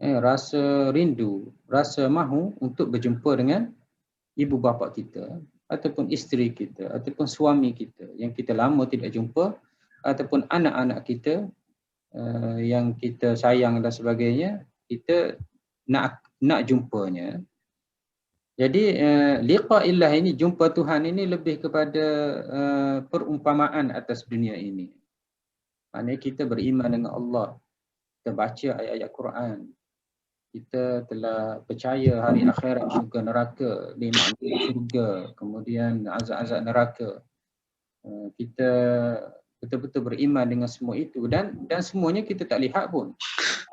rasa rindu, rasa mahu untuk berjumpa dengan ibu bapa kita ataupun isteri kita ataupun suami kita yang kita lama tidak jumpa ataupun anak-anak kita yang kita sayang dan sebagainya, kita nak jumpanya. Jadi liqa'illah ini, jumpa Tuhan ini lebih kepada perumpamaan atas dunia ini. Maknanya kita beriman dengan Allah, kita baca ayat-ayat Quran, kita telah percaya hari akhirat, syurga neraka, nikmat syurga, kemudian azab-azab neraka. Kita betul-betul beriman dengan semua itu, dan semuanya kita tak lihat pun.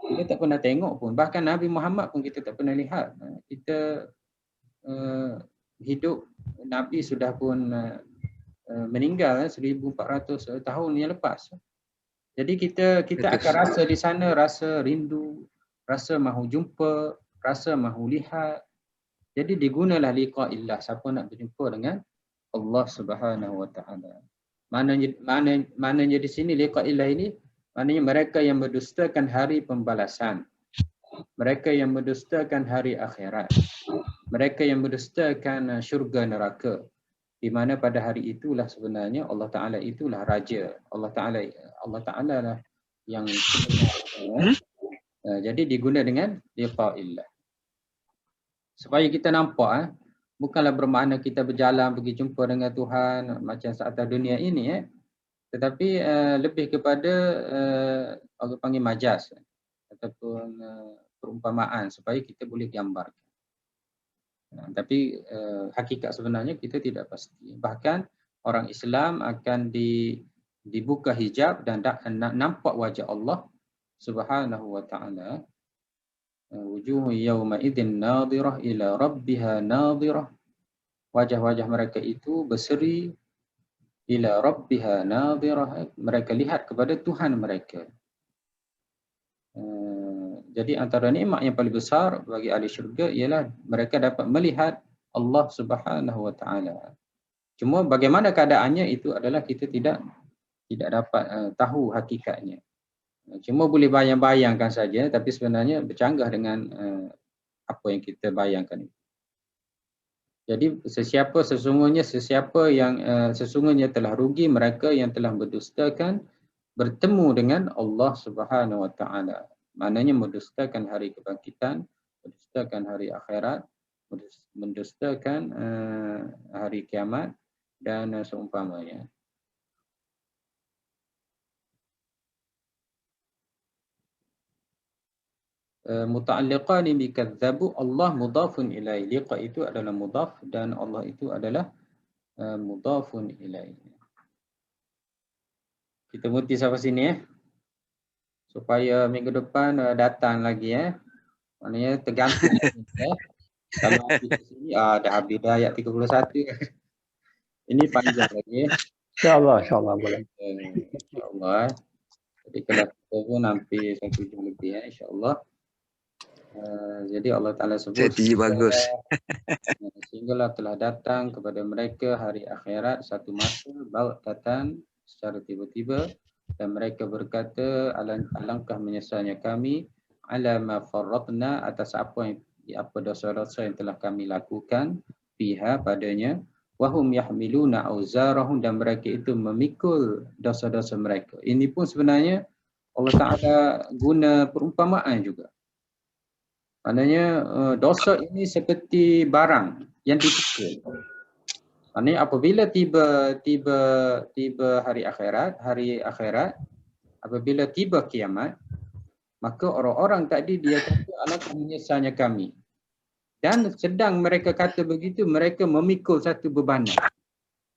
Kita tak pernah tengok pun. Bahkan Nabi Muhammad pun kita tak pernah lihat. Kita hidup, Nabi sudah pun meninggal 1400 tahun yang lepas. Jadi kita akan rasa di sana, rasa rindu, rasa mahu jumpa, rasa mahu lihat. Jadi digunalah liqa'illah, siapa nak berjumpa dengan Allah Subhanahu Wa Taala. Maknanya di sini liqa'illah ini, maknanya mereka yang mendustakan hari pembalasan, mereka yang mendustakan hari akhirat, mereka yang mendustakan syurga neraka, di mana pada hari itulah sebenarnya Allah Ta'ala itulah Raja, Allah Ta'ala lah yang sebenarnya. Jadi diguna dengan liqa'illah supaya kita nampak, bukanlah bermakna kita berjalan pergi jumpa dengan Tuhan macam seatas dunia ini, tetapi lebih kepada orang panggil majaz ataupun perumpamaan supaya kita boleh gambarkan. Tapi hakikat sebenarnya kita tidak pasti. Bahkan orang Islam akan dibuka hijab dan nampak wajah Allah Subhanahu Wa Taala. Wujuhu yawma idzin nadhirah ila rabbiha nadhirah. Wajah-wajah mereka itu berseri ila rabbiha nadhirah, mereka lihat kepada Tuhan mereka. Jadi antara nikmat yang paling besar bagi ahli syurga ialah mereka dapat melihat Allah Subhanahu Wa Taala. Cuma bagaimana keadaannya itu adalah kita tidak dapat tahu hakikatnya. Cuma boleh bayang-bayangkan saja, tapi sebenarnya bercanggah dengan apa yang kita bayangkan. Jadi sesiapa yang sesungguhnya telah rugi mereka yang telah berdustakan bertemu dengan Allah Subhanahu Wa Taala. Maknanya mendustakan hari kebangkitan, mendustakan hari akhirat, mendustakan hari kiamat dan seumpamanya. Muta'alliqani bikadzabu, Allah mudhafun ilaihi. Liqa itu adalah mudhaf dan Allah itu adalah mudhafun ilaihi. Kita muti sampai sini supaya minggu depan datang lagi maknanya tergantung kalau habis di sini dah habis dah ayat 31. Ini panjang lagi. InsyaAllah boleh. InsyaAllah. Jadi kalau kita pun hampir 1 jam lebih insyaAllah. Jadi Allah Ta'ala sebut Jadi bagus. Sehinggalah telah datang kepada mereka hari akhirat satu masa baghtatan, secara tiba-tiba, dan mereka berkata, alangkah menyesalnya kami ala ma farratna, atas apa dosa-dosa yang telah kami lakukan fiha padanya, wahum yahmiluna auzarahum, dan mereka itu memikul dosa-dosa mereka. Ini pun sebenarnya Allah Ta'ala guna perumpamaan juga. Maknanya dosa ini seperti barang yang dipikul. Maknanya apabila tiba hari akhirat, apabila tiba kiamat, maka orang-orang tadi dia kata alangkah menyesalnya kami. Dan sedang mereka kata begitu, mereka memikul satu bebanan.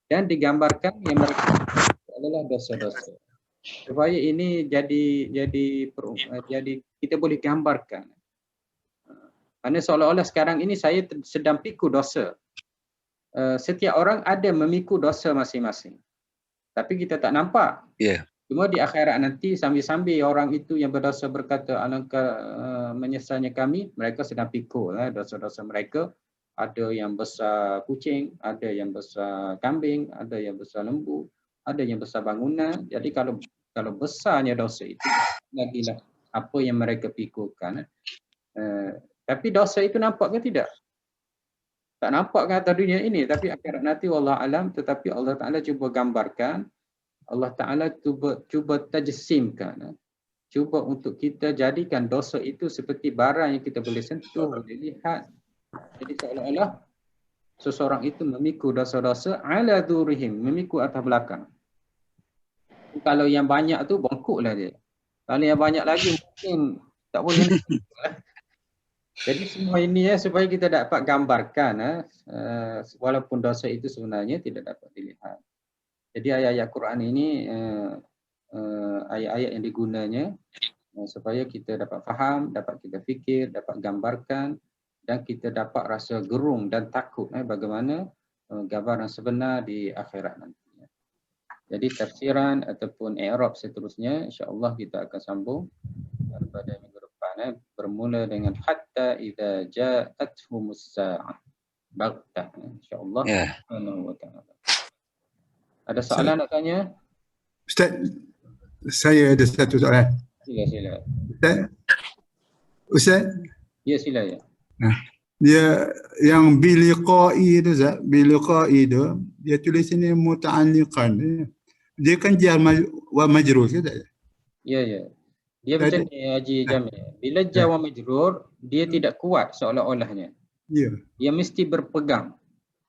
Dan digambarkan yang mereka adalah dosa-dosa. Supaya ini jadi kita boleh gambarkan. Kerana seolah-olah sekarang ini saya sedang pikul dosa. Setiap orang ada memikul dosa masing-masing. tapi kita tak nampak. Ya. Cuma di akhirat nanti sambil-sambil orang itu yang berdosa berkata alangkah menyesalnya kami, mereka sedang pikul dosa-dosa mereka. Ada yang besar kucing, ada yang besar kambing, ada yang besar lembu, ada yang besar bangunan. Jadi kalau besarnya dosa itu, lagilah apa yang mereka pikulkan. Tapi dosa itu nampak ke tidak? Tak nampak ke atas dunia ini, tapi akhirat nanti wallah alam. Tetapi Allah Ta'ala cuba gambarkan, Allah Ta'ala cuba tajsimkan, cuba untuk kita jadikan dosa itu seperti barang yang kita boleh sentuh, boleh lihat. Jadi seolah-olah seseorang itu memikul dosa-dosa ala dhurihim, memikul atas belakang. Kalau yang banyak tu bongkoklah dia. Kalau yang banyak lagi mungkin tak boleh. Jadi semua ini supaya kita dapat gambarkan walaupun dosa itu sebenarnya tidak dapat dilihat. Jadi ayat-ayat Quran ini ayat-ayat yang digunanya supaya kita dapat faham, dapat kita fikir, dapat gambarkan dan kita dapat rasa gerung dan takut bagaimana gambaran sebenar di akhirat nanti. Jadi tafsiran ataupun i'rab seterusnya insya-Allah kita akan sambung pada minggu depan bermula dengan hatta idza ja'athumus sa'ah. Baghtah insya-Allah. Ya. Subhanahu wa ta'ala. Ada soalan nak tanya? Ustaz, saya ada satu soalan. Sila. Ustaz? Ya, sila ya. Dia yang biliqa'i tu Ustaz, biliqa'i tu dia tulis ini muta'alliqan. Dia kan jar wa majrur ke tak? Ya. Dia macam ni Haji Jamil. Bila jar wa majrur, dia tidak kuat seolah-olahnya. Ya. Dia mesti berpegang.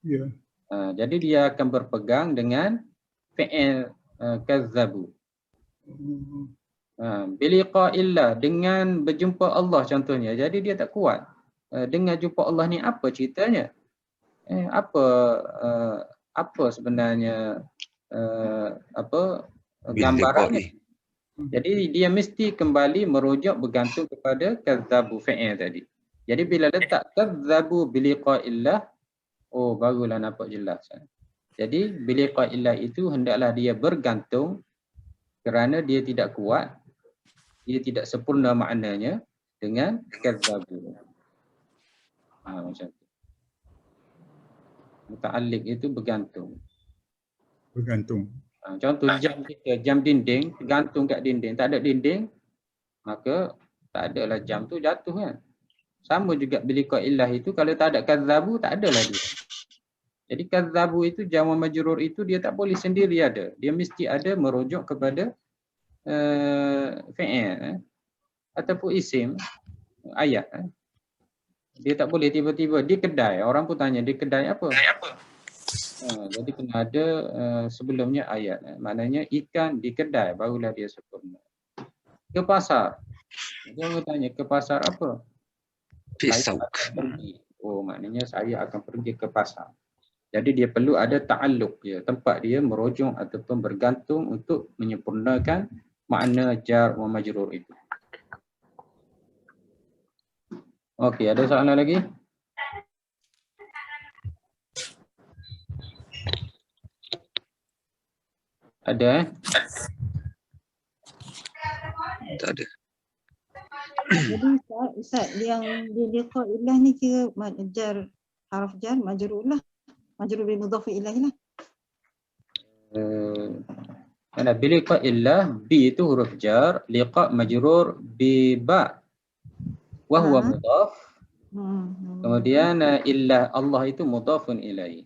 Ya. Jadi dia akan berpegang dengan fi'il kazzabu. Biliqa illa, dengan berjumpa Allah contohnya. Jadi dia tak kuat. Dengan jumpa Allah ni apa ceritanya? Apa sebenarnya gambarannya? Jadi dia mesti kembali merujuk bergantung kepada kazzabu fi'il tadi. Jadi bila letak kazzabu biliqa illa, oh barulah nampak jelas. Jadi biliqa illa itu hendaklah dia bergantung kerana dia tidak kuat, dia tidak sempurna maknanya dengan kazzabu. Macam tu. Muta'alliq itu bergantung. Bergantung. Contoh jam kita, jam dinding, tergantung kat dinding. Tak ada dinding, maka tak adalah jam tu jatuh kan. Sama juga biliqa illah itu, kalau tak ada kazzabu, tak adalah dia. Jadi kazzabu itu, jamu majrur itu dia tak boleh sendiri ada. Dia mesti ada merujuk kepada fi'il ataupun isim, ayat. Dia tak boleh tiba-tiba di kedai. Orang pun tanya di kedai apa? Jadi kena ada sebelumnya ayat. Maknanya ikan di kedai barulah dia sempurna. Ke pasar. Dia orang tanya ke pasar apa? Pisau. Oh, maknanya saya akan pergi ke pasar. Jadi dia perlu ada ta'alluq dia, tempat dia merujuk ataupun bergantung untuk menyempurnakan makna jar wa majrur itu. Okey, ada soalan lagi? Ada Tak ada. Jadi Ustaz, yang biliqa illah ni kira jar, harf jar, majrur lah. Majrur bil mudhaf ilaihi lah. Mana biliqa illah, bi itu huruf jar, liqa majrur bi ba. Wa huwa mudhaf. Kemudian illah Allah itu mudhafun ilaihi.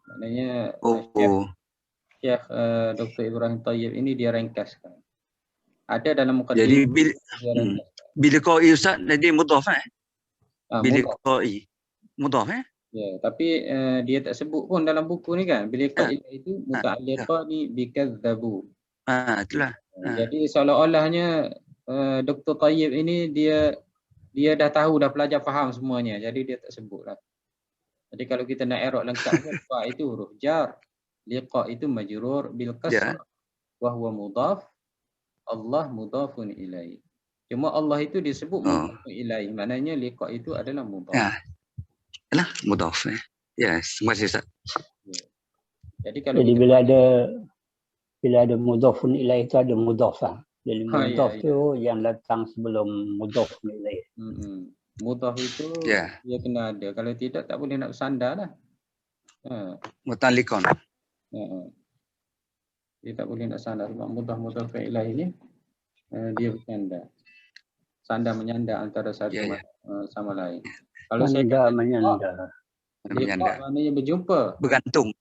Maknanya Syekh Dr. Ibrahim Tayyib ini dia ringkaskan. Ada dalam muqaddimah. Jadi bila qai Ustaz jadi mudhaf bila qai mudhaf Ya, tapi dia tak sebut pun dalam buku ni kan. Bila qai itu muta'alliqa ni bikazzabu. Itulah. Jadi seolah-olahnya Dr. Tayyib ini dia dah tahu, dah belajar faham semuanya. Jadi dia tak sebutlah. Jadi kalau kita nak i'rab lengkap, fa itu huruf jar, liqa itu majrur bil kasr, wa huwa mudhaf, Allah mudhafun ilaihi. Cuma Allah itu disebut mudhafun ilaihi, maknanya liqa itu adalah mudhaf. Lah mudhaf. Yes, terima kasih Ustaz. Jadi kalau Jadi kita bila ada mudhafun ilaih itu ada mudhafah. Jadi ya, mudhaf tu yang datang sebelum mudhafun ilaih. Mudhaf itu Ya. dia kena ada. Kalau tidak tak boleh nak bersandar lah. Mutalikon. Dia tak boleh nak sandar sebab mudhaf ilaih ini dia bersandar. Sandar menyandar antara satu sama lain. Kalau saya kata menyandar. liqa maknanya berjumpa. Bergantung.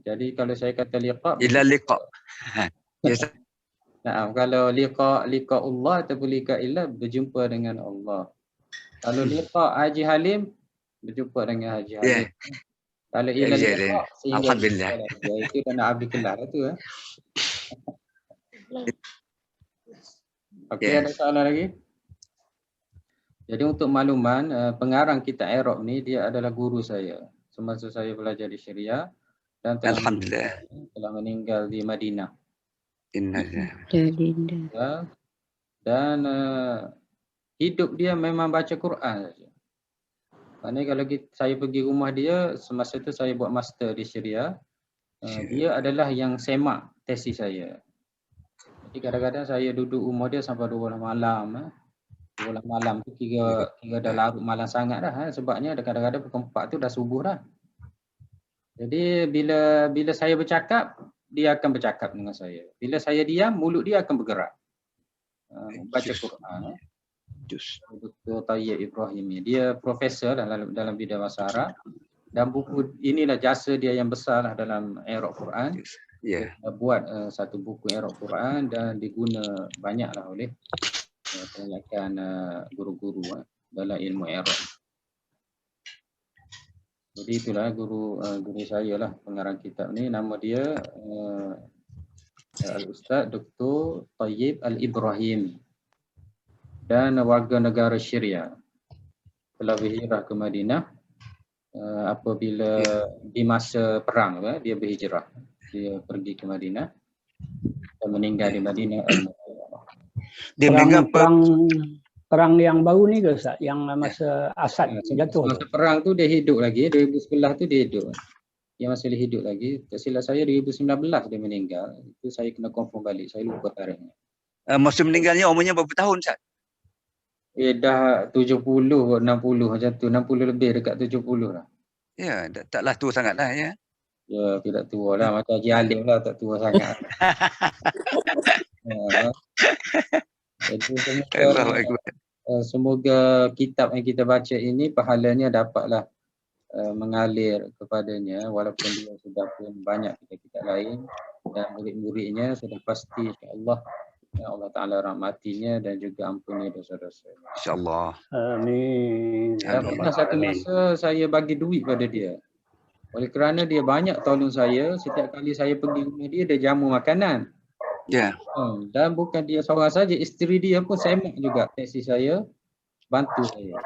Jadi kalau saya kata liqa, Ila liqa. Yes. nah, kalau liqa Allah ataupun liqa ilah berjumpa dengan Allah. Kalau liqa Haji Halim berjumpa dengan Haji Halim. Kalau ila liqa sehingga Alhamdulillah. itu dah nak habis kelas tu. Okey, ada soalan lagi? Jadi untuk makluman, pengarang kitab I'rab ni dia adalah guru saya semasa saya belajar di Syria dan telah meninggal di Madinah. Dan hidup dia memang baca Quran saja. Maknanya kalau saya pergi rumah dia semasa tu saya buat master di Syria, dia adalah yang semak tesis saya. Jadi kadang-kadang saya duduk rumah dia sampai 12 malam. 12 malam tu kira dah larut malam sangat dah. Sebabnya kadang-kadang pukul 4 tu dah subuh dah. Jadi bila saya bercakap, dia akan bercakap dengan saya. Bila saya diam, mulut dia akan bergerak. Baca Quran. Dr. Tayyib Ibrahim ni. Dia profesor dalam bidang bahasa Arab. Dan buku inilah jasa dia yang besar lah dalam I'rab Quran. Dia buat satu buku I'rab Quran dan diguna banyaklah oleh kebanyakan guru-guru dalam ilmu I'rab. Jadi itulah guru saya lah pengarang kitab ni. Nama dia Al-Ustaz Dr. Tayyib Al-Ibrahim dan warga negara Syria. Telah berhijrah ke Madinah apabila di masa perang dia berhijrah. Dia pergi ke Madinah dan meninggal di Madinah. Dia meninggal perang yang baru ni ke Ustaz? Yang masa Asad jatuh. Masa perang tu dia hidup lagi, 2011 tu dia hidup. Dia masih hidup lagi. Tak silap saya 2019 dia meninggal. Itu saya kena confirm balik. Saya lupa tarikhnya. Masa meninggalnya umurnya berapa tahun Ustaz? Dah 70, 60 macam tu. 60 lebih dekat 70 lah. Ya, taklah tua sangat lah ya. Ya, tidak tua lah. Macam Haji Alim lah, tak tua sangat. Jadi semoga kitab yang kita baca ini pahalanya dapatlah mengalir kepadanya walaupun dia sudah pun banyak kitab-kitab lain dan murid-muridnya sudah pasti insya-Allah Allah Ta'ala rahmatinya dan juga ampuni dosa-dosa. InsyaAllah. Amin. Dan pernah satu masa saya bagi duit pada dia. Oleh kerana dia banyak tolong saya, setiap kali saya pergi rumah dia jamu makanan. Ya. Dan bukan dia seorang saja, isteri dia pun semak juga tesis saya, bantu saya.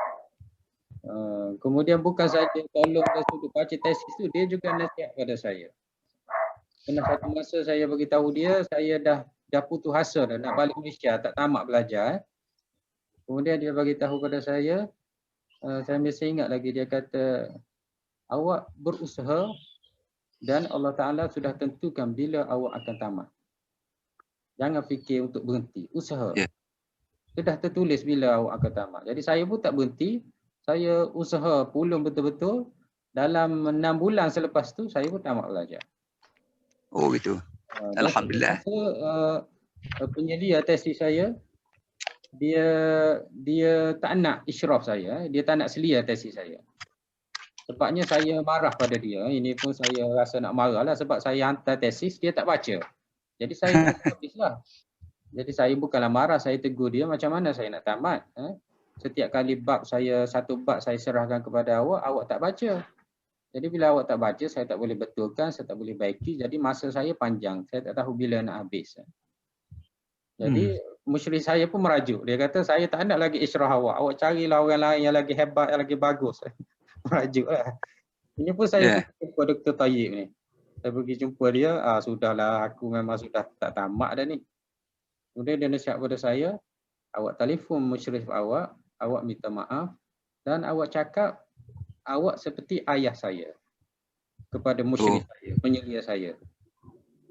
Kemudian bukan saja tolong dan sudut baca tesis tu, dia juga nasihat pada saya. Pernah satu masa saya beritahu dia, saya dah putus asa dah nak balik Malaysia, tak tamat belajar. Kemudian dia bagi tahu pada saya masih ingat lagi, dia kata, awak berusaha dan Allah Ta'ala sudah tentukan bila awak akan tamat. Jangan fikir untuk berhenti, usaha. Sudah tertulis bila awak akan tamat. Jadi saya pun tak berhenti, saya usaha pulung betul-betul. Dalam 6 bulan selepas tu, saya pun tamat belajar. Oh gitu. Alhamdulillah. Penyelia tesis saya, dia tak nak isyraf saya, dia tak nak selia tesis saya. Sebabnya saya marah pada dia, ini pun saya rasa nak marah lah sebab saya hantar tesis, dia tak baca. Jadi saya habislah. Jadi saya bukanlah marah, saya tegur dia macam mana saya nak tamat. Setiap kali satu bab saya serahkan kepada awak, awak tak baca. Jadi bila awak tak baca, saya tak boleh betulkan, saya tak boleh baiki. Jadi masa saya panjang, saya tak tahu bila nak habis. Jadi musyrik saya pun merajuk. Dia kata saya tak nak lagi isyrah awak. Awak carilah orang lain yang lagi hebat, yang lagi bagus. Merajuklah. Ini pun saya jumpa Dr. Tayyib ni. Saya pergi jumpa dia, sudahlah aku memang sudah tak tamat dah ni. Kemudian dia nasihat pada saya, awak telefon musyrif awak minta maaf dan awak cakap awak seperti ayah saya. kepada musyrik saya, penyelia saya.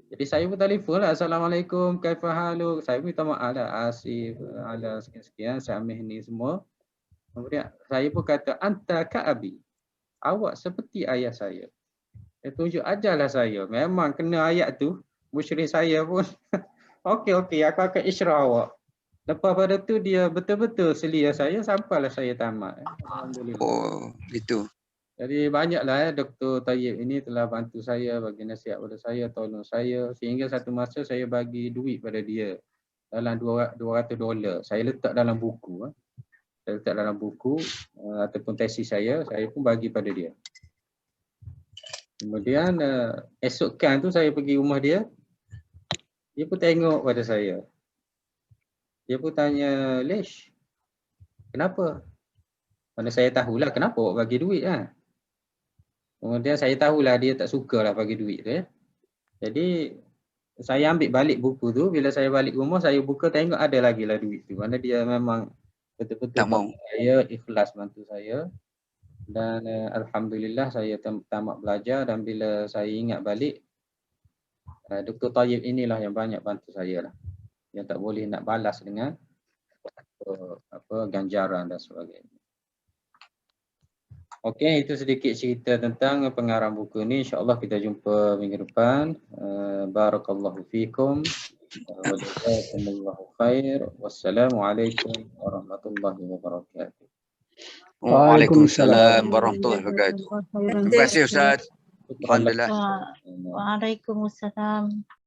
Jadi saya pun telefon lah, Assalamualaikum, kaifa haluk. Saya minta maaf lah, asif, ala sekian-sekian, Syamih ni semua. Kemudian saya pun kata, anta ka'abi. Awak seperti ayah saya. Dia tunjuk ajarlah saya. Memang kena ayat tu, musyrik saya pun. Okey, aku akan isyra awak. Lepas pada tu dia betul-betul selia saya sampailah saya tamat. Alhamdulillah. Oh, gitu. Jadi banyaklah Dr. Tayyib ini telah bantu saya, bagi nasihat pada saya, tolong saya. Sehingga satu masa saya bagi duit pada dia dalam $200. Saya letak dalam buku. Saya letak dalam buku ataupun tesis saya pun bagi pada dia. Kemudian esokkan tu saya pergi rumah dia. Dia pun tengok pada saya. Dia pun tanya, Lesh, kenapa? Mana saya tahulah kenapa awak bagi duit lah. Kemudian saya tahulah dia tak sukalah bagi duit tu ya. Jadi saya ambil balik buku tu, bila saya balik rumah saya buka tengok ada lagi lah duit tu. Mana dia memang betul-betul bantu saya, ikhlas bantu saya. Dan alhamdulillah saya tamat belajar, dan bila saya ingat balik Dr. Tayyib inilah yang banyak bantu saya lah. Yang tak boleh nak balas dengan ganjaran dan sebagainya. Okey, itu sedikit cerita tentang pengarang buku ni. InsyaAllah kita jumpa minggu depan. Barakallahu fikum. Wa jazakumullahu khair. Wassalamualaikum warahmatullahi wabarakatuh. Waalaikumsalam warahmatullahi wabarakatuh. Terima kasih Ustaz. Alhamdulillah. Waalaikumsalam.